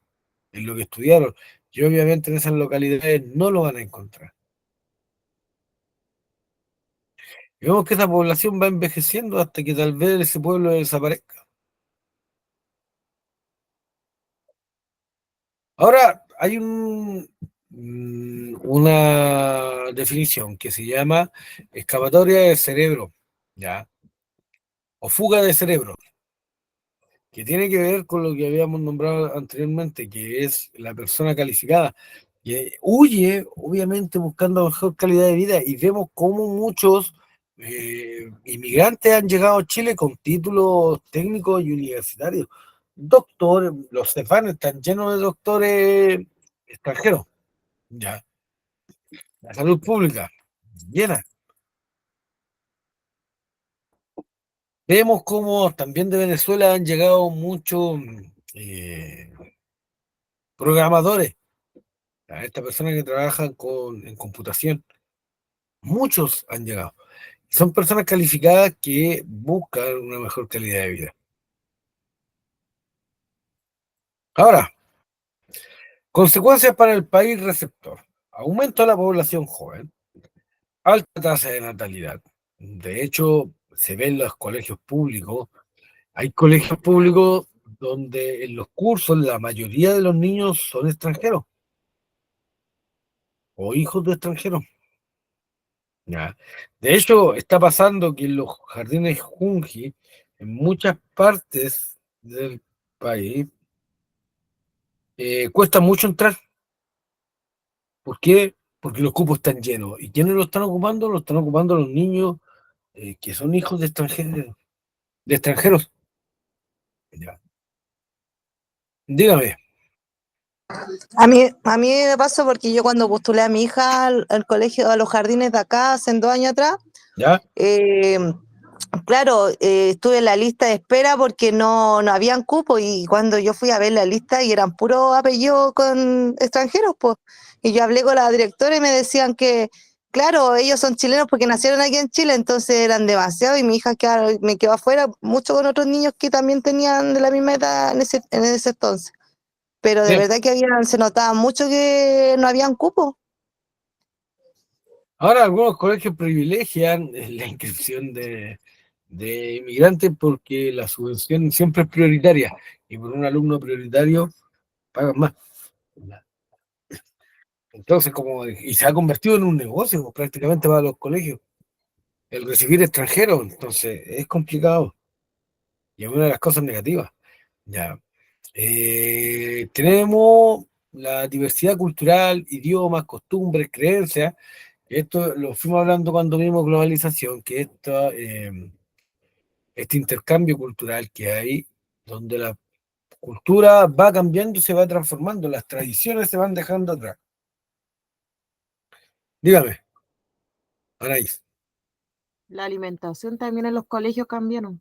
Speaker 1: en lo que estudiaron. Y obviamente en esas localidades no lo van a encontrar. Y vemos que esa población va envejeciendo hasta que tal vez ese pueblo desaparezca. Ahora, hay una definición que se llama escapatoria de cerebro, ¿ya? O fuga de cerebro, que tiene que ver con lo que habíamos nombrado anteriormente, que es la persona calificada, que huye, obviamente, buscando mejor calidad de vida, y vemos cómo muchos inmigrantes han llegado a Chile con títulos técnicos y universitarios. Doctores, los CEFAN están llenos de doctores extranjeros, ya. La salud pública, llena. Vemos cómo también de Venezuela han llegado muchos programadores, a estas personas que trabajan en computación. Muchos han llegado. Son personas calificadas que buscan una mejor calidad de vida. Ahora, consecuencias para el país receptor. Aumento de la población joven, alta tasa de natalidad. De hecho, se ve en los colegios públicos. Hay colegios públicos donde en los cursos la mayoría de los niños son extranjeros o hijos de extranjeros. ¿Ya? De hecho, está pasando que en los jardines Junji, en muchas partes del país, cuesta mucho entrar. ¿Por qué? Porque los cupos están llenos. ¿Y quiénes lo están ocupando? Lo están ocupando los niños que son hijos de extranjeros. De extranjeros. Ya. Dígame,
Speaker 7: A mí me pasó porque yo cuando postulé a mi hija al colegio, a los jardines de acá, hace 2 años atrás,
Speaker 1: ¿ya?
Speaker 7: eh, claro, estuve en la lista de espera porque no habían cupo y cuando yo fui a ver la lista y eran puros apellidos con extranjeros, pues, y yo hablé con la directora y me decían que, claro, ellos son chilenos porque nacieron aquí en Chile, entonces eran demasiados y mi hija me quedó afuera, mucho con otros niños que también tenían de la misma edad en ese entonces. Pero de
Speaker 1: Sí.
Speaker 7: verdad que se notaba mucho que no habían cupo.
Speaker 1: Ahora algunos colegios privilegian la inscripción de inmigrantes porque la subvención siempre es prioritaria y por un alumno prioritario pagan más. Entonces, y se ha convertido en un negocio pues, prácticamente para los colegios, el recibir extranjeros, entonces es complicado y es una de las cosas negativas. Ya. Tenemos la diversidad cultural, idiomas, costumbres, creencias. Esto lo fuimos hablando cuando vimos globalización, que este intercambio cultural que hay, donde la cultura va cambiando y se va transformando, las tradiciones se van dejando atrás. Dígame, Anaís.
Speaker 8: La alimentación también en los colegios cambiaron.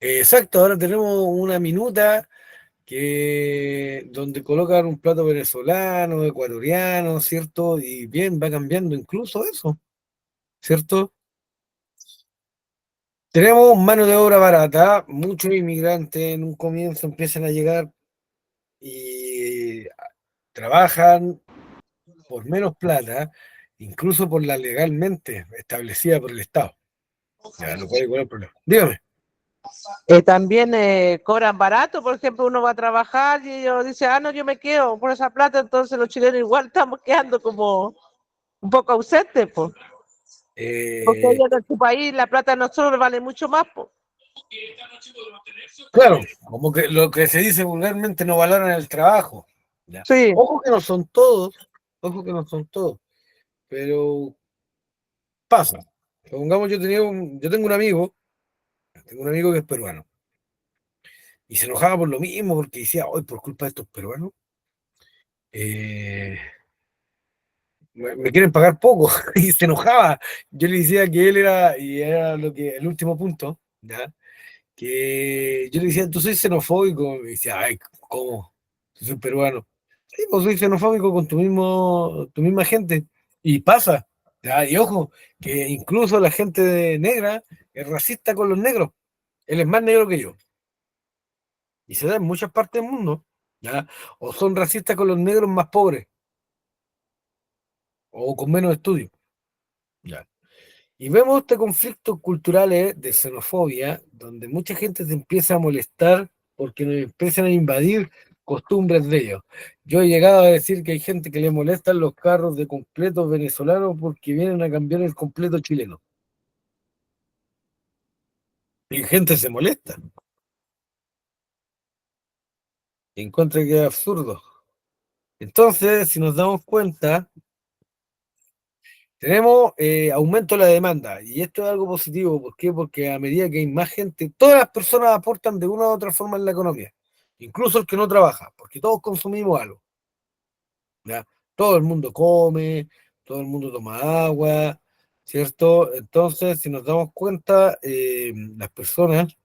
Speaker 1: Exacto, ahora tenemos una minuta donde colocan un plato venezolano, ecuatoriano, ¿cierto? Y bien, va cambiando incluso eso, ¿cierto? Tenemos mano de obra barata, muchos inmigrantes en un comienzo empiezan a llegar y trabajan por menos plata, incluso por la legalmente establecida por el Estado. Ya, lo cual igual es el problema. Dígame.
Speaker 3: También cobran barato, por ejemplo, uno va a trabajar y ellos dicen, no, yo me quedo por esa plata, entonces los chilenos igual estamos quedando como un poco ausentes, pues. Porque
Speaker 1: Eh,
Speaker 3: ellos en su país la plata de nosotros vale mucho más, pues.
Speaker 1: claro, como que lo que se dice vulgarmente no valoran el trabajo. Ya.
Speaker 3: Sí.
Speaker 1: Ojo que no son todos, pero pasa. Supongamos yo tengo un amigo que es peruano, y se enojaba por lo mismo, porque decía, hoy por culpa de estos peruanos, eh, me quieren pagar poco, y se enojaba. Yo le decía que él era el último punto, ¿ya? Que yo le decía, tú soy xenofóbico, y decía, ay, ¿cómo? Yo soy peruano. Sí, pues soy xenofóbico con tu misma gente, y pasa, ¿ya? Y ojo, que incluso la gente negra es racista con los negros, él es más negro que yo, y se da en muchas partes del mundo, ¿ya? O son racistas con los negros más pobres, o con menos estudios, ¿ya? Y vemos este conflicto culturales de xenofobia, donde mucha gente se empieza a molestar porque nos empiezan a invadir costumbres de ellos. Yo he llegado a decir que hay gente que le molestan los carros de completos venezolanos porque vienen a cambiar el completo chileno. Y gente se molesta. Y encuentra que es absurdo. Entonces, si nos damos cuenta, tenemos aumento de la demanda, y esto es algo positivo. ¿Por qué? Porque a medida que hay más gente, todas las personas aportan de una u otra forma en la economía, incluso el que no trabaja, porque todos consumimos algo, ¿ya? Todo el mundo come, todo el mundo toma agua, ¿cierto? Entonces, si nos damos cuenta, las personas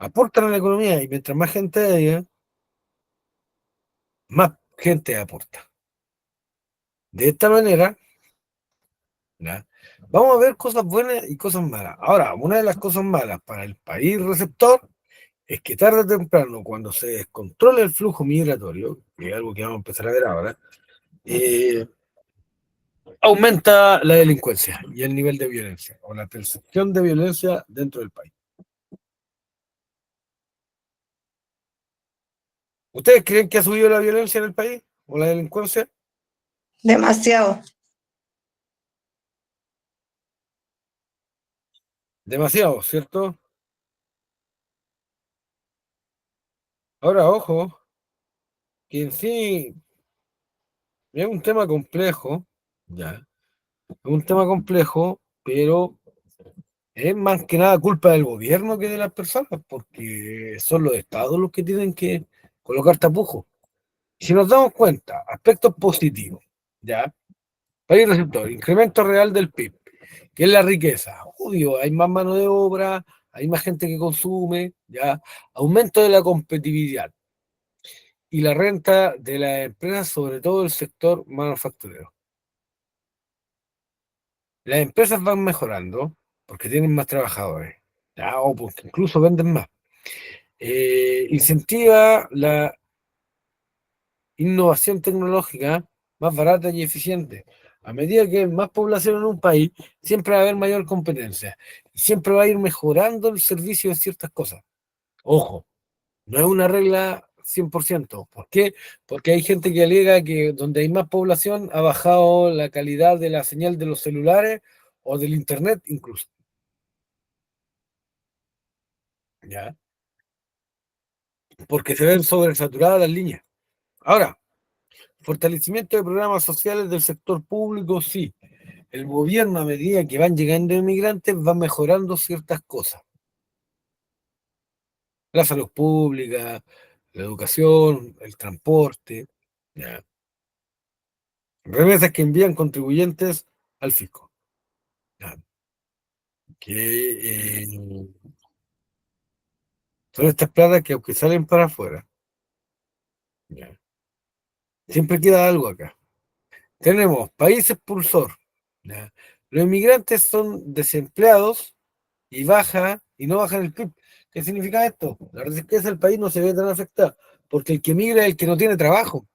Speaker 1: aportan a la economía y mientras más gente haya, más gente aporta. De esta manera, ¿ya? Vamos a ver cosas buenas y cosas malas. Ahora, una de las cosas malas para el país receptor es que tarde o temprano, cuando se descontrole el flujo migratorio, que es algo que vamos a empezar a ver ahora, aumenta la delincuencia y el nivel de violencia, o la percepción de violencia dentro del país. ¿Ustedes creen que ha subido la violencia en el país o la delincuencia?
Speaker 7: Demasiado.
Speaker 1: Demasiado, ¿cierto? Ahora, ojo, que en sí es un tema complejo, ya, es un tema complejo, pero es más que nada culpa del gobierno que de las personas, porque son los estados los que tienen que colocar tapujos. Si nos damos cuenta, aspectos positivos, ¿ya? País receptor, incremento real del PIB, que es la riqueza. Obvio, hay más mano de obra, hay más gente que consume, ¿ya? Aumento de la competitividad y la renta de las empresas, sobre todo el sector manufacturero. Las empresas van mejorando porque tienen más trabajadores, ¿ya? O porque incluso venden más. Incentiva la innovación tecnológica más barata y eficiente. A medida que hay más población en un país, siempre va a haber mayor competencia. Y siempre va a ir mejorando el servicio de ciertas cosas. Ojo, no es una regla 100%. ¿Por qué? Porque hay gente que alega que donde hay más población ha bajado la calidad de la señal de los celulares o del internet incluso. ¿Ya? Porque se ven sobresaturadas las líneas. Ahora, fortalecimiento de programas sociales del sector público, sí. El gobierno, a medida que van llegando inmigrantes, va mejorando ciertas cosas. La salud pública, la educación, el transporte, ¿ya? Remesas que envían contribuyentes al fisco, ¿ya? Que son estas platas que aunque salen para afuera, ¿ya? Siempre queda algo acá. Tenemos país expulsor, ¿ya? Los inmigrantes son desempleados y no bajan el PIB. ¿Qué significa esto? La riqueza del país no se ve tan afectada, porque el que migra es el que no tiene trabajo,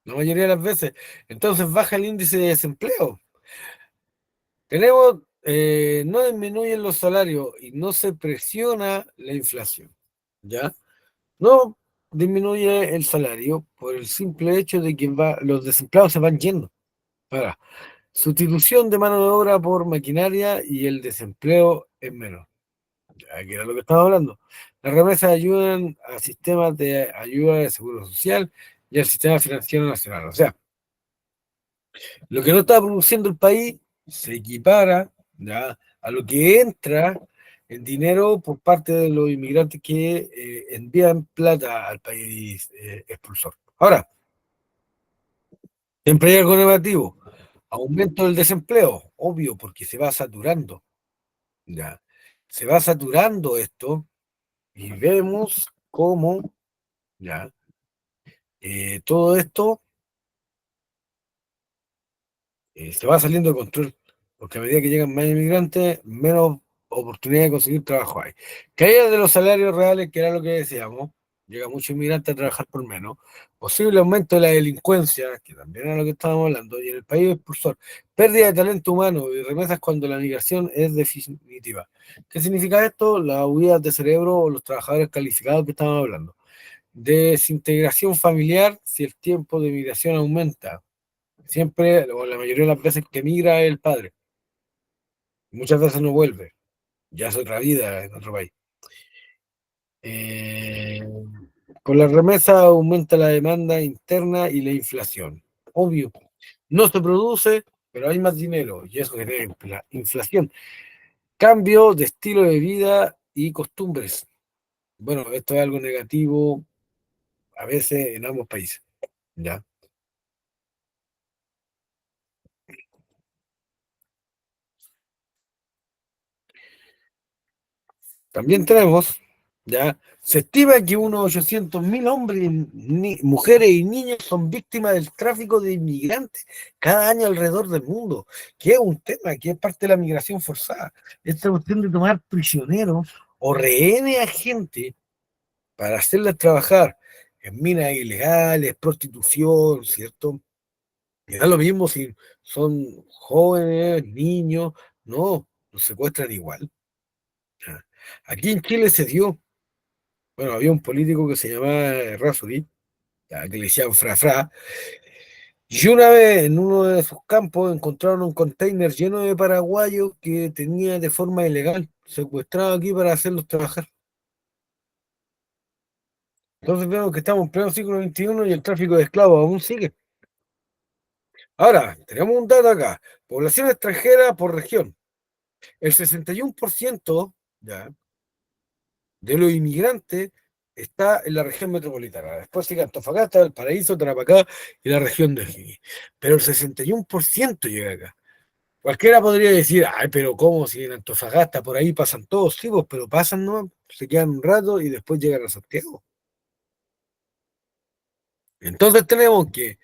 Speaker 1: la mayoría de las veces. Entonces baja el índice de desempleo. Tenemos, no disminuyen los salarios y no se presiona la inflación, ¿ya? No disminuye el salario por el simple hecho de que los desempleados se van yendo. Ahora, sustitución de mano de obra por maquinaria y el desempleo es menos. Que era lo que estaba hablando. Las remesas ayudan a sistemas de ayuda de seguro social y al sistema financiero nacional. O sea, lo que no está produciendo el país se equipara, ¿ya?, a lo que entra en dinero por parte de los inmigrantes que envían plata al país expulsor. Ahora, siempre hay algo negativo. Aumento del desempleo, obvio, porque se va saturando. ¿Ya? Se va saturando esto y vemos cómo, ¿ya?, todo esto se va saliendo de control, porque a medida que llegan más inmigrantes, menos oportunidad de conseguir trabajo hay. Caída de los salarios reales, que era lo que decíamos, llega mucho inmigrante a trabajar por menos, posible aumento de la delincuencia, que también era lo que estábamos hablando, y en el país expulsor, pérdida de talento humano y remesas cuando la migración es definitiva. ¿Qué significa esto? Las huidas de cerebro o los trabajadores calificados que estábamos hablando. Desintegración familiar si el tiempo de migración aumenta. Siempre, o la mayoría de las veces que migra es el padre. Muchas veces no vuelve. Ya es otra vida en otro país. Eh, con la remesa aumenta la demanda interna y la inflación. Obvio. No se produce, pero hay más dinero. Y eso genera inflación. Cambio de estilo de vida y costumbres. Bueno, esto es algo negativo a veces en ambos países. ¿Ya? también tenemos, ya, se estima que unos 800.000 hombres, mujeres y niños son víctimas del tráfico de inmigrantes cada año alrededor del mundo, que es un tema, que es parte de la migración forzada. Esta cuestión de tomar prisioneros o rehenes a gente para hacerlas trabajar en minas ilegales, prostitución, ¿cierto? Y da lo mismo si son jóvenes, niños, no, los secuestran igual. Ya. Aquí en Chile se dio, bueno, había un político que se llamaba Errázuriz, ya, que le decían Fra Fra, y una vez en uno de sus campos encontraron un container lleno de paraguayos que tenía de forma ilegal, secuestrado aquí para hacerlos trabajar. Entonces vemos que estamos en pleno siglo XXI y el tráfico de esclavos aún sigue. Ahora, tenemos un dato acá, población extranjera por región. El 61%, ya, de los inmigrantes está en la región metropolitana. Después sigue Antofagasta, El Paraíso, Tarapacá y la región de O'Higgins. Pero el 61% llega acá. Cualquiera podría decir, ay, pero ¿cómo si en Antofagasta por ahí pasan todos? Sí, pues, pero pasan, ¿no? Se quedan un rato y después llegan a Santiago. Entonces tenemos que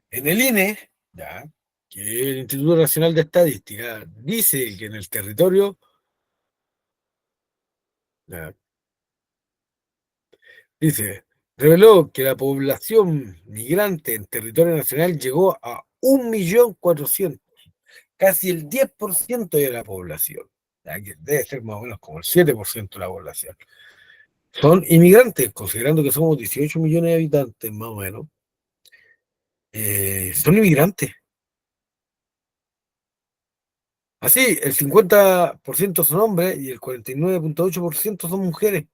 Speaker 1: en el INE, ya, que el Instituto Nacional de Estadística dice que en el territorio, ya, dice, reveló que la población migrante en territorio nacional llegó a 1.400.000, casi el 10% de la población, ya que debe ser más o menos como el 7% de la población. Son inmigrantes, considerando que somos 18 millones de habitantes, más o menos. Son inmigrantes. Así, el 50% son hombres y el 49,8% son mujeres.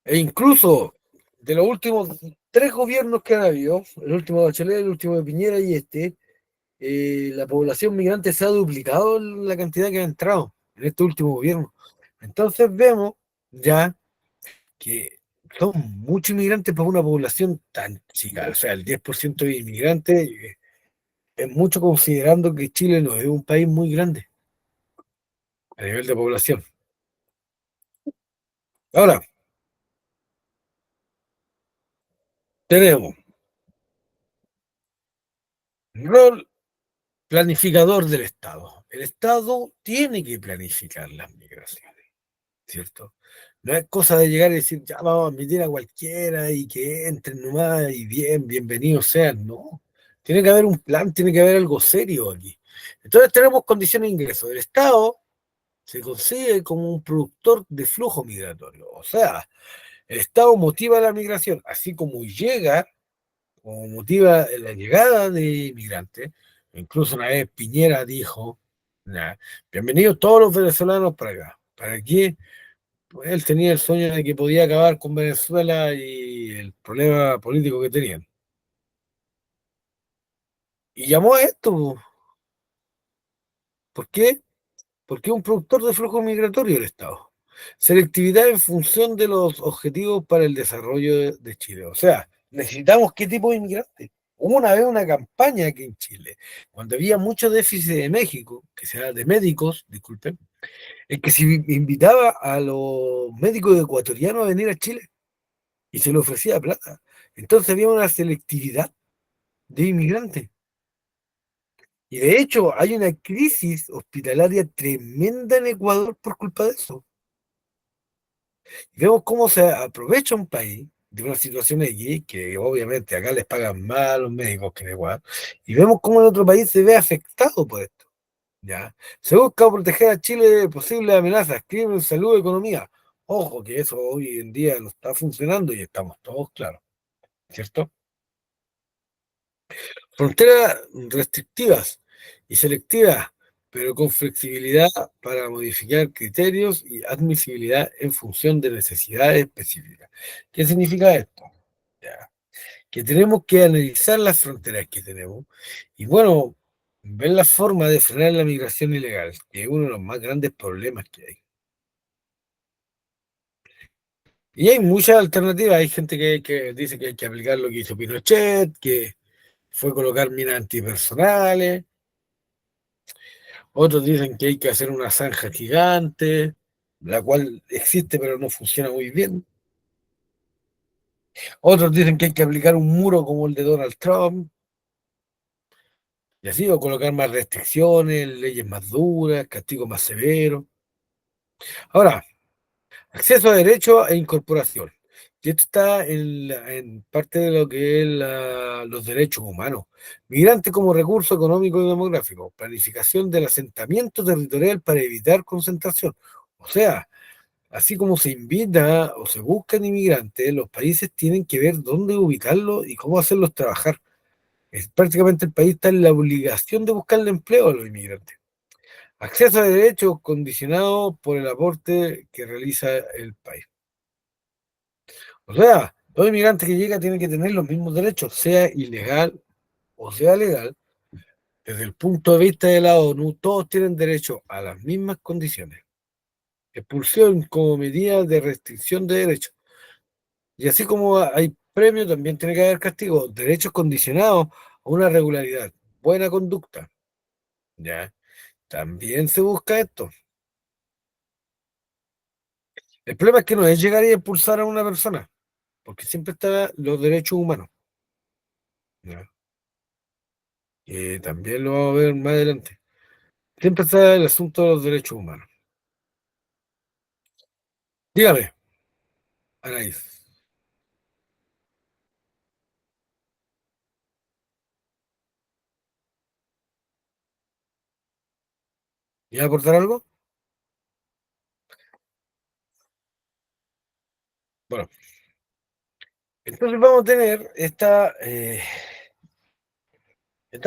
Speaker 1: E incluso de los últimos 3 gobiernos que han habido, el último de Bachelet, el último de Piñera y la población migrante se ha duplicado en la cantidad que ha entrado en este último gobierno. Entonces vemos ya que son muchos inmigrantes para una población tan chica. O sea, el 10% de inmigrantes es mucho considerando que Chile no es un país muy grande a nivel de población. Ahora, tenemos rol planificador del Estado. El Estado tiene que planificar las migraciones, ¿cierto? No es cosa de llegar y decir, ya vamos a admitir a cualquiera y que entren nomás y bien, bienvenidos sean. No, tiene que haber un plan, tiene que haber algo serio aquí. Entonces tenemos condiciones de ingreso. El Estado se consigue como un productor de flujo migratorio. O sea, el Estado motiva la migración, así como llega, como motiva la llegada de inmigrantes. Incluso una vez Piñera dijo, nah, bienvenidos todos los venezolanos para acá. ¿Para qué? Pues él tenía el sueño de que podía acabar con Venezuela y el problema político que tenían. Y llamó a esto. ¿Por qué? Porque es un productor de flujo migratorio el Estado. Selectividad en función de los objetivos para el desarrollo de Chile. O sea, necesitamos qué tipo de inmigrantes. Hubo una vez una campaña aquí en Chile, cuando había mucho déficit de México, que sea de médicos, disculpen, el que se invitaba a los médicos ecuatorianos a venir a Chile y se les ofrecía plata. Entonces había una selectividad de inmigrantes. Y de hecho hay una crisis hospitalaria tremenda en Ecuador por culpa de eso. Y vemos cómo se aprovecha un país de una situación allí, que obviamente acá les pagan más a los médicos que en Ecuador, y vemos cómo en otro país se ve afectado por esto. ¿Ya? Se busca proteger a Chile de posibles amenazas, crimen, salud, economía. Ojo que eso hoy en día no está funcionando y estamos todos claros, ¿cierto? Fronteras restrictivas y selectivas, pero con flexibilidad para modificar criterios y admisibilidad en función de necesidades específicas. ¿Qué significa esto? Ya, que tenemos que analizar las fronteras que tenemos y, bueno, ver la forma de frenar la migración ilegal, que es uno de los más grandes problemas que hay. Y hay muchas alternativas. Hay gente que dice que hay que aplicar lo que hizo Pinochet, que fue colocar minas antipersonales. Otros dicen que hay que hacer una zanja gigante, la cual existe pero no funciona muy bien. Otros dicen que hay que aplicar un muro como el de Donald Trump, y así, o colocar más restricciones, leyes más duras, castigos más severos. Ahora, acceso a derechos e incorporación. Y esto está en parte de lo que es los derechos humanos. Migrante como recurso económico y demográfico. Planificación del asentamiento territorial para evitar concentración. O sea, así como se invita o se buscan inmigrantes, los países tienen que ver dónde ubicarlos y cómo hacerlos trabajar. Prácticamente el país está en la obligación de buscarle empleo a los inmigrantes. Acceso a derechos condicionado por el aporte que realiza el país. O sea, todo inmigrante que llega tiene que tener los mismos derechos, sea ilegal o sea legal. Desde el punto de vista de la ONU, todos tienen derecho a las mismas condiciones. Expulsión como medida de restricción de derechos. Y así como hay premio, también tiene que haber castigo. Derechos condicionados a una regularidad, buena conducta. ¿Ya? También se busca esto. El problema es que no es llegar y expulsar a una persona, porque siempre están los derechos humanos. ¿Ya? Que también lo vamos a ver más adelante. Siempre está el asunto de los derechos humanos. Dígame, Anaís. ¿Iba a aportar algo? Bueno, entonces vamos a tener estas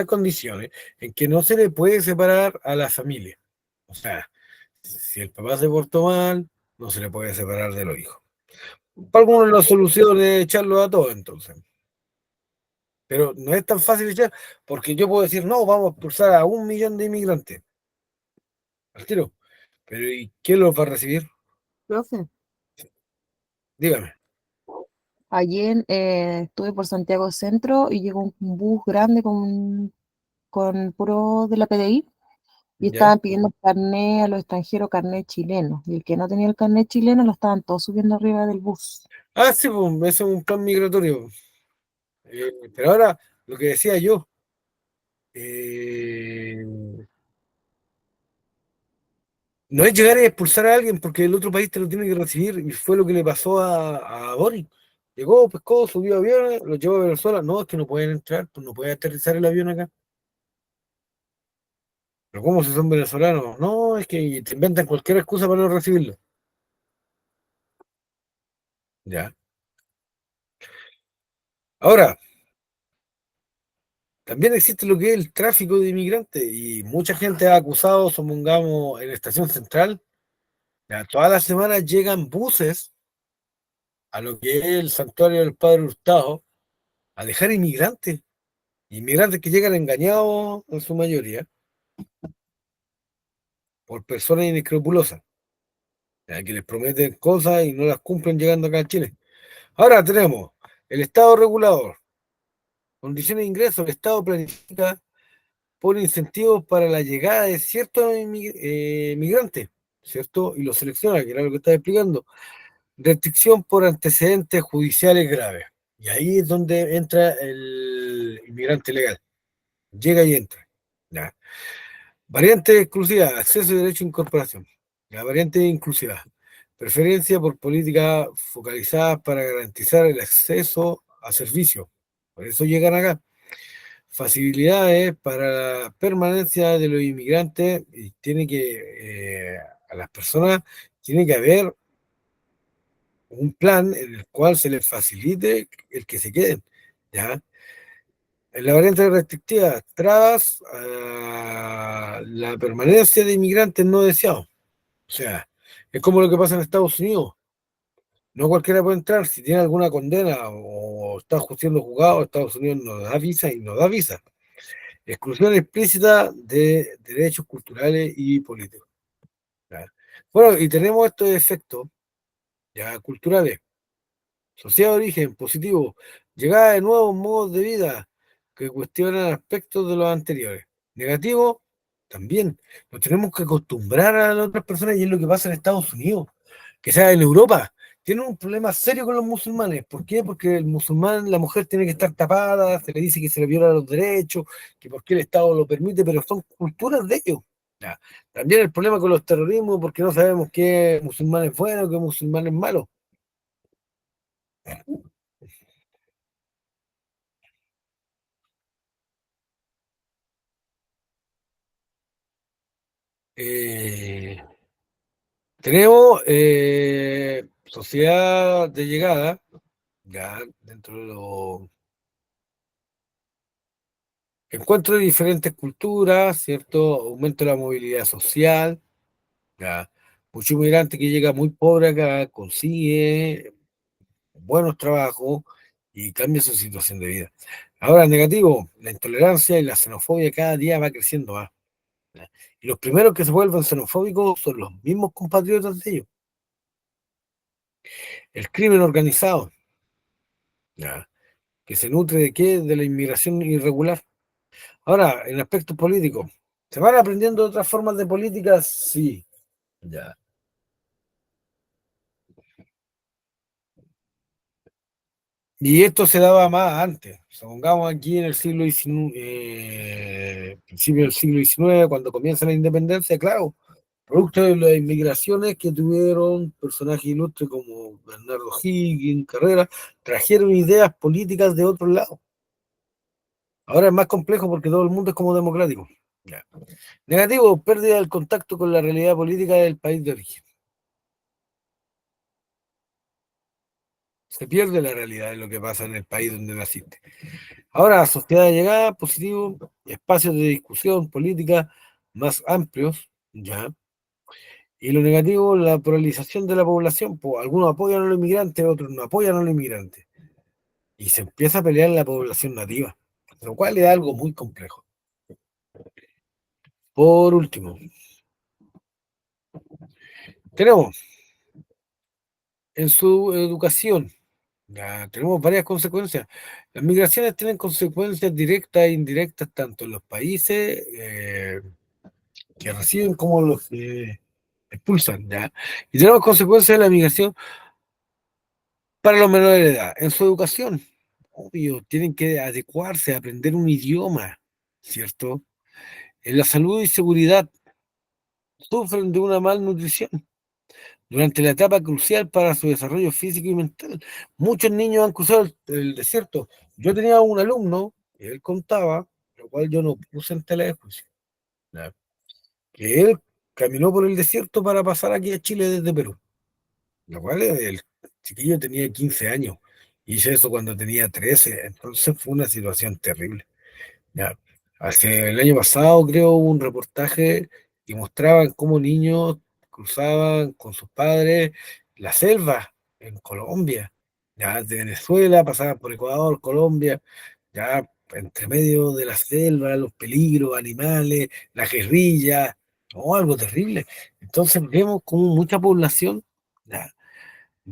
Speaker 1: condiciones en que no se le puede separar a la familia. O sea, si el papá se portó mal, no se le puede separar de los hijos. Para algunos la solución es echarlo a todos entonces. Pero no es tan fácil echar, porque yo puedo decir, no, vamos a expulsar a 1 millón de inmigrantes. Al tiro. Pero ¿y quién los va a recibir?
Speaker 8: Profe,
Speaker 1: Dígame.
Speaker 8: ayer estuve por Santiago Centro y llegó un bus grande con puro de la PDI y
Speaker 1: ¿Ya?
Speaker 8: estaban pidiendo carné a los extranjeros, carné chileno. Y el que no tenía el carné chileno lo estaban todos subiendo arriba del bus.
Speaker 1: Ah, sí, pues, ese es un plan migratorio. Pero ahora, lo que decía yo, eh, no es llegar a expulsar a alguien porque el otro país te lo tiene que recibir, y fue lo que le pasó a Boric. Llegó, pescó, subió aviones, lo llevó a Venezuela. No, es que no pueden entrar, pues no puede aterrizar el avión acá. Pero ¿cómo si son venezolanos? No, es que te inventan cualquier excusa para no recibirlo. Ya. Ahora, también existe lo que es el tráfico de inmigrantes y mucha gente ha acusado, supongamos, en la estación central, ya, todas las semanas llegan buses a lo que es el santuario del Padre Hurtado a dejar inmigrantes, inmigrantes que llegan engañados en su mayoría por personas inescrupulosas, ya, que les prometen cosas y no las cumplen llegando acá a Chile. Ahora tenemos el Estado regulador, condiciones de ingreso, el Estado planifica por incentivos para la llegada de ciertos migrantes, ¿cierto? Y los selecciona, que era lo que estaba explicando. Restricción por antecedentes judiciales graves. Y ahí es donde entra el inmigrante legal. Llega y entra. ¿Ya? Variante exclusiva, acceso y derecho a incorporación. La variante inclusiva. Preferencia por políticas focalizadas para garantizar el acceso a servicios. Por eso llegan acá. Facilidades para la permanencia de los inmigrantes y a las personas tiene que haber un plan en el cual se les facilite el que se queden, ¿ya? En la variante restrictiva, trabas a la permanencia de inmigrantes no deseados. O sea, es como lo que pasa en Estados Unidos. No cualquiera puede entrar. Si tiene alguna condena o está siendo juzgado, Estados Unidos no da visa y no da visa. Exclusión explícita de derechos culturales y políticos. ¿Ya? Bueno, y tenemos estos efectos ya culturales. Sociedad de origen, positivo. Llegada de nuevos modos de vida que cuestionan aspectos de los anteriores. Negativo, también. Nos tenemos que acostumbrar a las otras personas y es lo que pasa en Estados Unidos, que sea en Europa. Tienen un problema serio con los musulmanes. ¿Por qué? Porque el musulmán, la mujer tiene que estar tapada, se le dice que se le violan los derechos, que porque el Estado lo permite, pero son culturas de ellos. Ya. También el problema con los terrorismos, porque no sabemos qué musulmán es bueno, qué musulmán es malo. Eh, Tenemos sociedad de llegada, ya dentro de los encuentros de diferentes culturas, ¿cierto? Aumento de la movilidad social, ya. Mucho inmigrante que llega muy pobre acá, consigue buenos trabajos y cambia su situación de vida. Ahora, negativo, la intolerancia y la xenofobia cada día va creciendo más. ¿Ya? Y los primeros que se vuelven xenofóbicos son los mismos compatriotas de ellos. El crimen organizado, ¿ya? Que se nutre de qué? De la inmigración irregular. Ahora, en aspectos políticos, ¿se van aprendiendo otras formas de política? Sí, ya. Y esto se daba más antes. Supongamos aquí en el siglo XIX, principio del siglo XIX, cuando comienza la independencia, claro, producto de las inmigraciones que tuvieron personajes ilustres como Bernardo Higgins, Carrera, trajeron ideas políticas de otros lados. Ahora es más complejo porque todo el mundo es como democrático. Ya. Negativo, pérdida del contacto con la realidad política del país de origen. Se pierde la realidad de lo que pasa en el país donde naciste. Ahora, sociedad de llegada, positivo, espacios de discusión política más amplios, ya. Y lo negativo, la polarización de la población, pues algunos apoyan a los inmigrantes, otros no apoyan a los inmigrantes. Y se empieza a pelear la población nativa, lo cual es algo muy complejo. Por último, tenemos en su educación, ya tenemos varias consecuencias. Las migraciones tienen consecuencias directas e indirectas tanto en los países que reciben como los que expulsan, ¿ya? Y tenemos consecuencias de la migración para los menores de edad. En su educación, obvio, tienen que adecuarse, a aprender un idioma, ¿cierto? En la salud y seguridad, sufren de una malnutrición durante la etapa crucial para su desarrollo físico y mental. Muchos niños han cruzado el desierto. Yo tenía un alumno, que él contaba, lo cual yo no puse en tela de juicio, ¿ya? Que él caminó por el desierto para pasar aquí a Chile desde Perú. Lo cual el chiquillo tenía 15 años. Hice eso cuando tenía 13. Entonces fue una situación terrible. Ya. Hace el año pasado, creo, hubo un reportaje que mostraban cómo niños cruzaban con sus padres la selva en Colombia. Ya de Venezuela pasaban por Ecuador, Colombia, ya entre medio de la selva, los peligros, animales, la guerrilla, algo terrible. Entonces vemos como mucha población ya,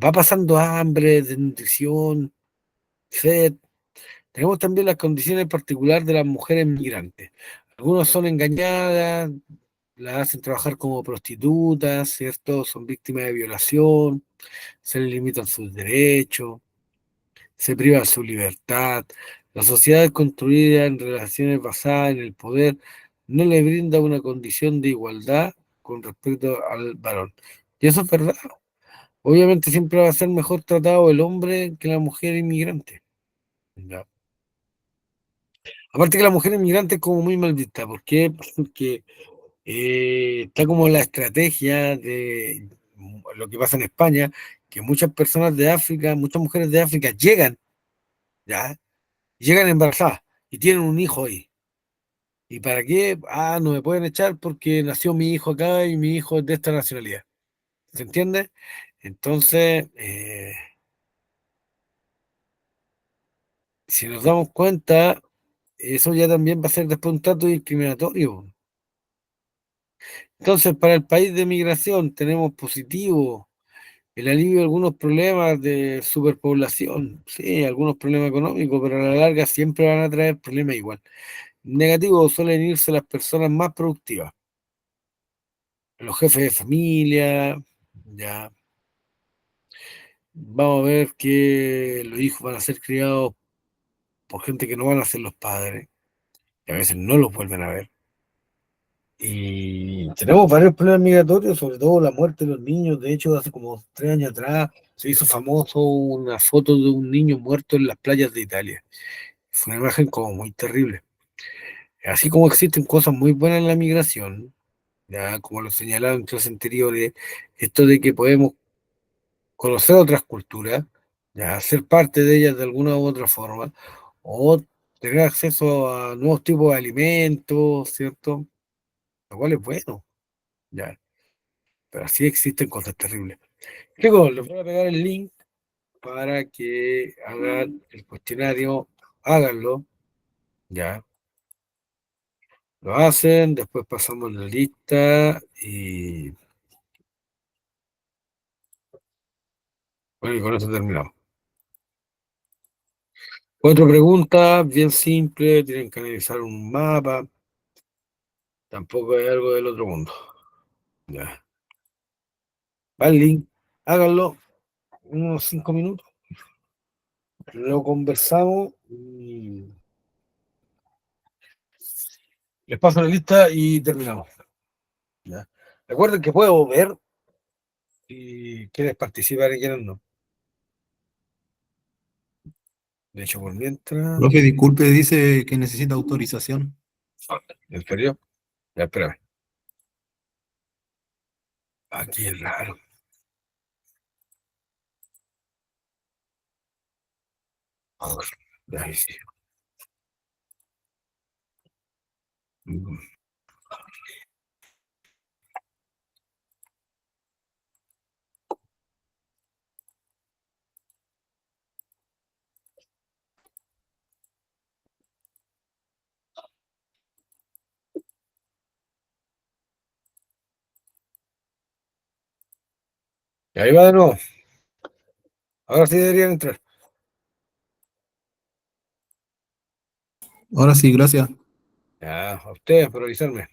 Speaker 1: va pasando hambre, desnutrición, sed. Tenemos también las condiciones particulares de las mujeres migrantes. Algunas son engañadas, las hacen trabajar como prostitutas, ¿cierto? Son víctimas de violación, se les limitan sus derechos, se priva su libertad. La sociedad es construida en relaciones basadas en el poder, no le brinda una condición de igualdad con respecto al varón. Y eso es verdad. Obviamente siempre va a ser mejor tratado el hombre que la mujer inmigrante. ¿Ya? Aparte que la mujer inmigrante es como muy mal vista. ¿Por qué? Porque está como la estrategia de lo que pasa en España, que muchas personas de África, muchas mujeres de África llegan, ¿ya? Llegan embarazadas y tienen un hijo ahí. ¿Y para qué? Ah, no me pueden echar porque nació mi hijo acá y mi hijo es de esta nacionalidad. ¿Se entiende? Entonces, si nos damos cuenta, eso ya también va a ser después un trato discriminatorio. Entonces, para el país de migración tenemos positivo el alivio de algunos problemas de superpoblación, sí, algunos problemas económicos, pero a la larga siempre van a traer problemas igual. negativo suelen irse las personas más productivas, los jefes de familia, ya. Vamos a ver que los hijos van a ser criados por gente que no van a ser los padres, y a veces no los vuelven a ver. Y tenemos varios problemas migratorios, sobre todo la muerte de los niños. De hecho, hace como 3 años atrás se hizo famoso una foto de un niño muerto en las playas de Italia. Fue una imagen como muy terrible. Así como existen cosas muy buenas en la migración, ya como lo señalaba en clases anteriores, esto de que podemos conocer otras culturas, ya ser parte de ellas de alguna u otra forma, o tener acceso a nuevos tipos de alimentos, ¿cierto? Lo cual es bueno, ya. Pero así existen cosas terribles. Chicos, les voy a pegar el link para que hagan el cuestionario, háganlo, ya. Lo hacen, después pasamos la lista y bueno, y con eso terminamos. 4 preguntas, bien simple, tienen que analizar un mapa, tampoco es algo del otro mundo. Ya. Va el link, háganlo, unos 5 minutos, lo conversamos y les paso la lista y terminamos. ¿Ya? Recuerden que puedo ver si quieres participar y quieres no. De hecho, por mientras.
Speaker 9: Profe, disculpe, dice que necesita autorización.
Speaker 1: ¿En serio? Ya, espérame. Aquí es raro. Ahí sí. Y ahí va de nuevo. Ahora sí deberían entrar.
Speaker 9: Ahora sí, gracias.
Speaker 1: Ya, a ustedes por avisarme.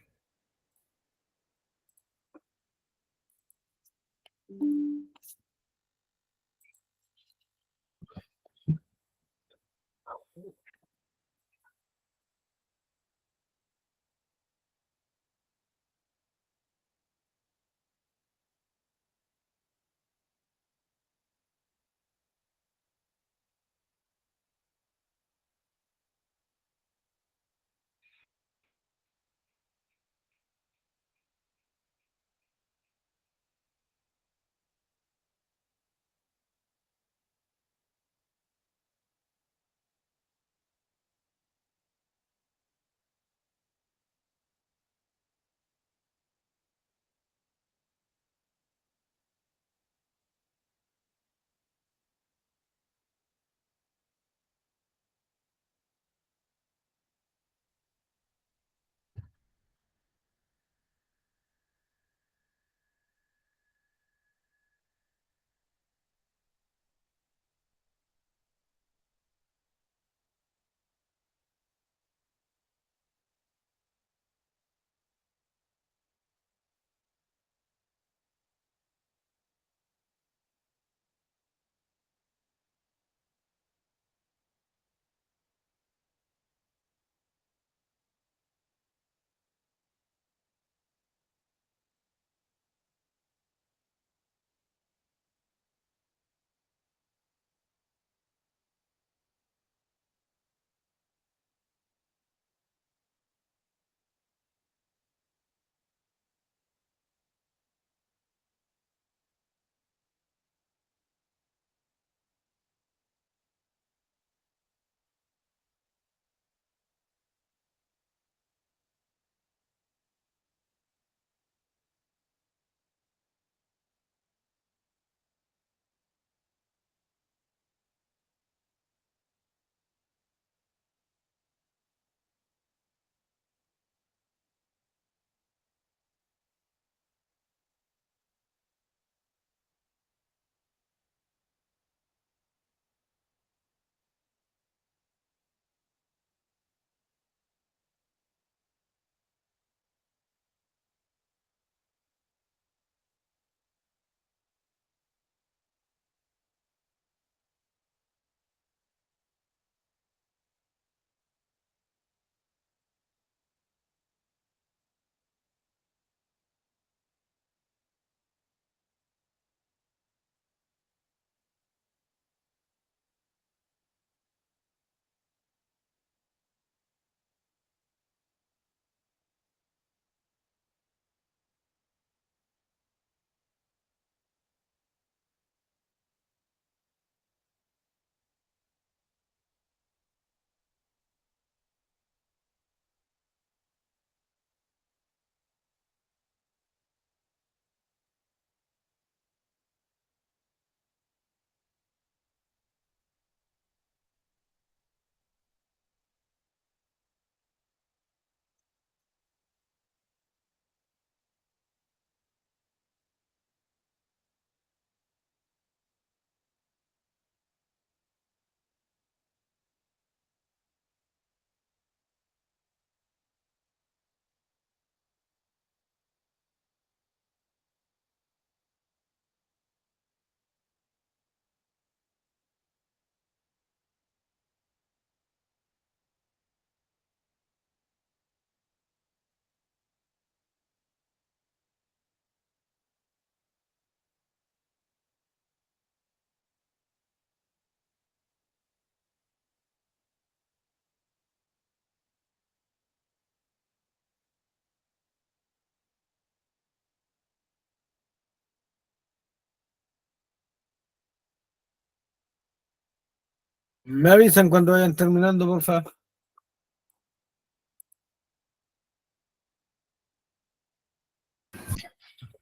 Speaker 1: Me avisan cuando vayan terminando, por favor.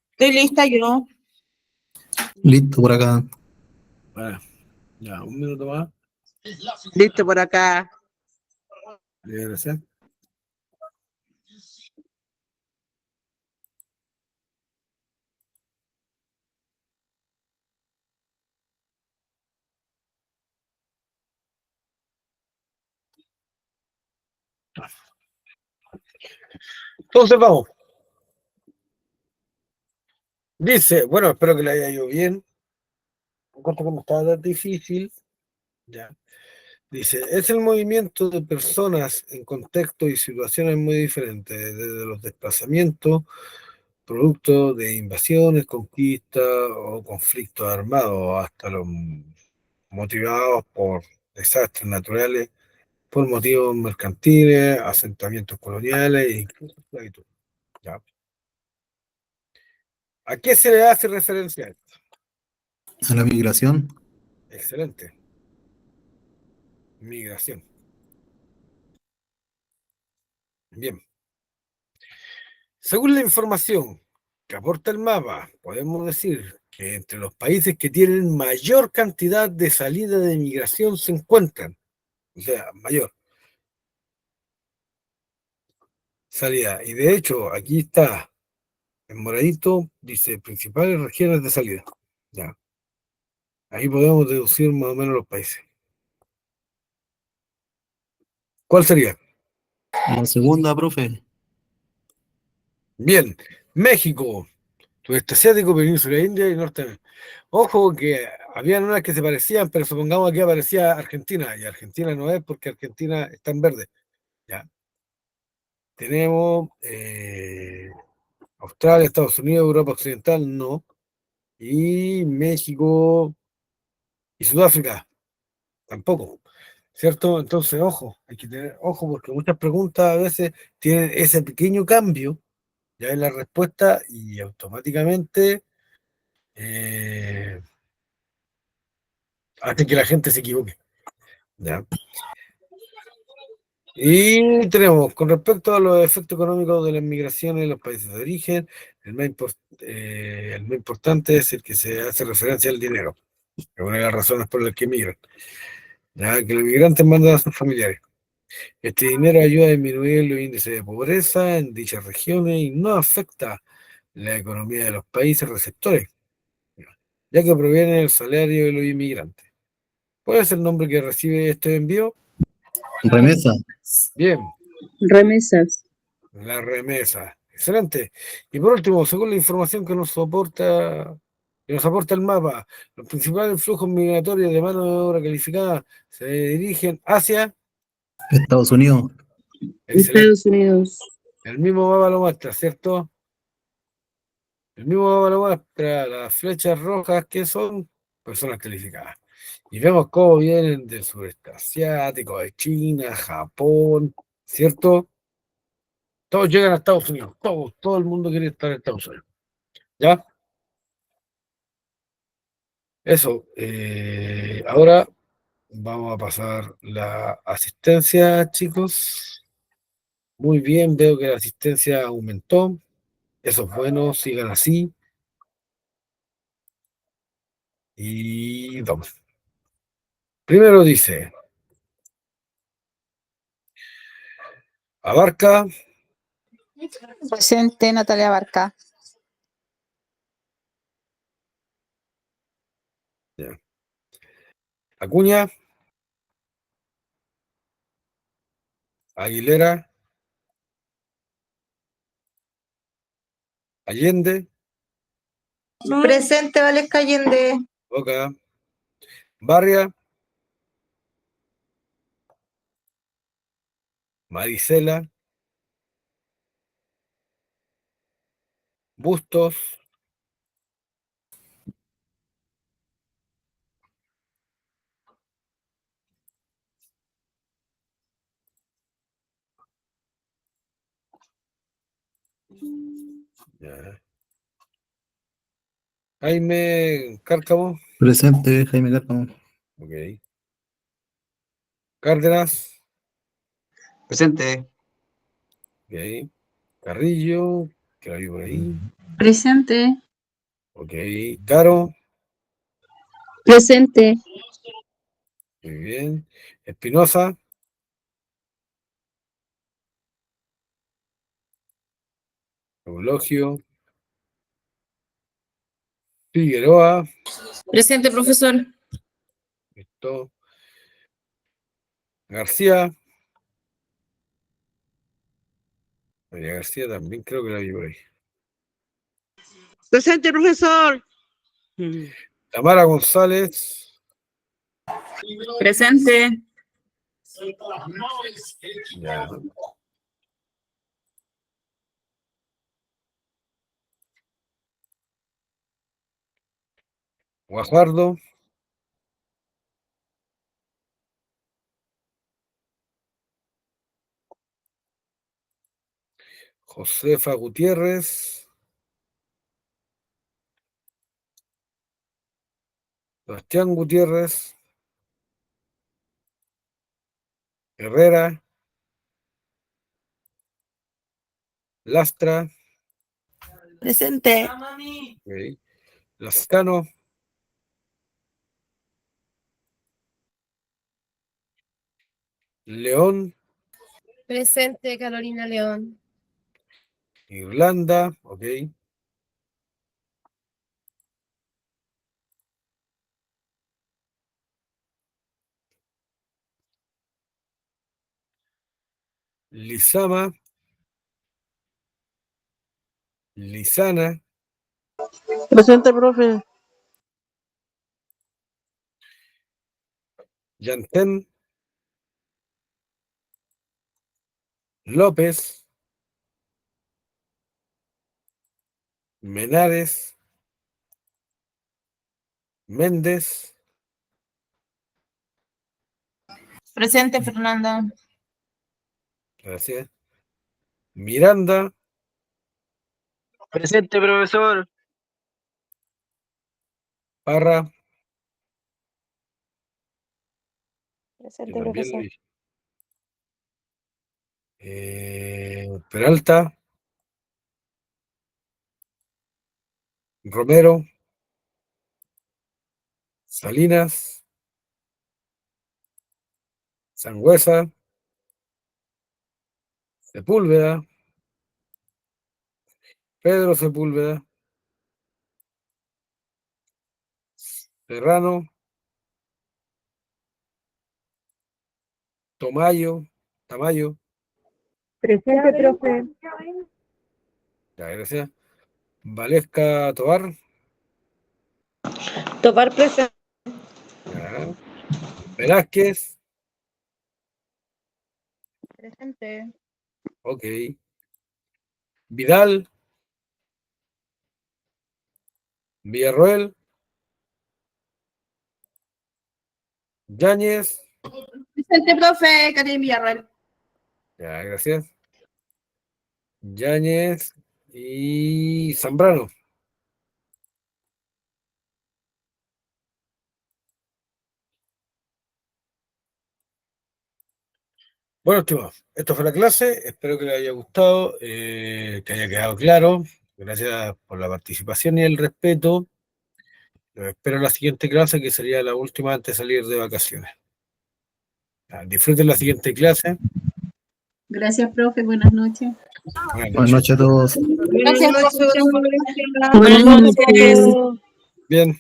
Speaker 2: Estoy lista yo.
Speaker 9: Listo por acá.
Speaker 1: Bueno, ya, un minuto más.
Speaker 3: Listo por acá.
Speaker 1: Gracias. Entonces vamos. Dice, bueno, espero que le haya ido bien. Encuentro que no estaba tan difícil. Ya. Dice, es el movimiento de personas en contextos y situaciones muy diferentes, desde los desplazamientos, producto de invasiones, conquistas o conflictos armados, hasta los motivados por desastres naturales, por motivos mercantiles, asentamientos coloniales e incluso esclavitud. ¿Ya? ¿A qué se le hace referencia?
Speaker 9: A la migración.
Speaker 1: Excelente. Migración. Bien. Según la información que aporta el mapa, podemos decir que entre los países que tienen mayor cantidad de salida de migración se encuentran, o sea, mayor salida. Y de hecho, aquí está, en moradito, dice principales regiones de salida. Ya. Ahí podemos deducir más o menos los países. ¿Cuál sería?
Speaker 9: La segunda, profe.
Speaker 1: Bien, México, sudeste asiático, península india y norte. Ojo que habían unas que se parecían, pero supongamos que aparecía Argentina, y Argentina no es porque Argentina está en verde. ¿Ya? Tenemos Australia, Estados Unidos, Europa Occidental, no. Y México y Sudáfrica, tampoco. ¿Cierto? Entonces, ojo, hay que tener ojo porque muchas preguntas a veces tienen ese pequeño cambio ya en la respuesta y automáticamente hace que la gente se equivoque. ¿Ya? Y tenemos, con respecto a los efectos económicos de las migraciones en los países de origen, el más importante es el que se hace referencia al dinero, que es una de las razones por las que migran, ya que los migrantes mandan a sus familiares. Este dinero ayuda a disminuir los índices de pobreza en dichas regiones y no afecta la economía de los países receptores, ya que proviene del salario de los inmigrantes. ¿Cuál es el nombre que recibe este envío?
Speaker 9: Remesa.
Speaker 1: Bien,
Speaker 4: Remesas.
Speaker 1: la remesa. Excelente. Y por último, según la información que nos aporta el mapa, los principales flujos migratorios de mano de obra calificada se dirigen hacia.
Speaker 9: Estados Unidos.
Speaker 1: Excelente.
Speaker 4: Estados Unidos.
Speaker 1: El mismo mapa lo muestra, ¿cierto? El mismo mapa lo muestra. Las flechas rojas que son personas calificadas. Y vemos cómo vienen del sureste asiático, de China, Japón, ¿cierto? Todos llegan a Estados Unidos, todo el mundo quiere estar en Estados Unidos. ¿Ya? Eso. Ahora vamos a pasar la asistencia, chicos. Muy bien, veo que la asistencia aumentó. Eso es bueno, sigan así. Y vamos. Primero dice, Abarca,
Speaker 5: Presente, Natalia Barca.
Speaker 1: ya. Acuña, Aguilera, Allende,
Speaker 7: Presente, Valesca Allende.
Speaker 1: Boca, Barria, Marisela, Bustos, ya. Jaime Cárcamo,
Speaker 9: Presente, Jaime Cárcamo.
Speaker 1: ok. Cárdenas.
Speaker 10: Presente.
Speaker 1: Ok. Carrillo, que la vi por ahí.
Speaker 4: Presente.
Speaker 1: Ok. Caro.
Speaker 5: Presente.
Speaker 1: Muy bien. Espinosa. Eulogio. Figueroa.
Speaker 2: Presente, profesor.
Speaker 1: Listo. García. María García también creo que la vi por ahí.
Speaker 3: Presente, profesor.
Speaker 1: Tamara González.
Speaker 2: Presente.
Speaker 1: Ya. Guajardo. Josefa Gutiérrez. Sebastián Gutiérrez. Herrera. Lastra.
Speaker 7: Presente.
Speaker 1: Ok. Lascano. León.
Speaker 2: Presente, Carolina León.
Speaker 1: Irlanda. Ok. Lizama. Lizana.
Speaker 3: Presente, profe.
Speaker 1: Yantén. López. Menares. Méndez.
Speaker 2: Presente, Fernanda.
Speaker 1: Gracias. Miranda.
Speaker 6: Presente, profesor.
Speaker 1: Parra. Que
Speaker 8: Presente,
Speaker 1: también la
Speaker 8: profesor.
Speaker 1: vi. Peralta. Romero. Salinas. Sangüesa. Sepúlveda. Pedro Sepúlveda. Serrano. Tamayo.
Speaker 5: Presente, profe.
Speaker 1: Ya, gracias. Valesca Tobar.
Speaker 5: Tobar presente.
Speaker 1: Ya. Velázquez.
Speaker 2: Presente.
Speaker 1: Ok. Vidal. Villarroel. Yáñez.
Speaker 2: Presente, profe, Karin Villarreal.
Speaker 1: Ya, gracias. Yáñez y Zambrano. Bueno, estimados, esto fue la clase. Espero que les haya gustado, que haya quedado claro. Gracias por la participación y el respeto. Los espero en la siguiente clase, que sería la última antes de salir de vacaciones. Ya, disfruten la siguiente clase.
Speaker 4: Gracias, profe. Buenas noches.
Speaker 9: Buenas noches a todos.
Speaker 2: Gracias, profesor.
Speaker 4: Buenas
Speaker 2: Buenas
Speaker 4: noches.
Speaker 2: noches.
Speaker 1: Bien.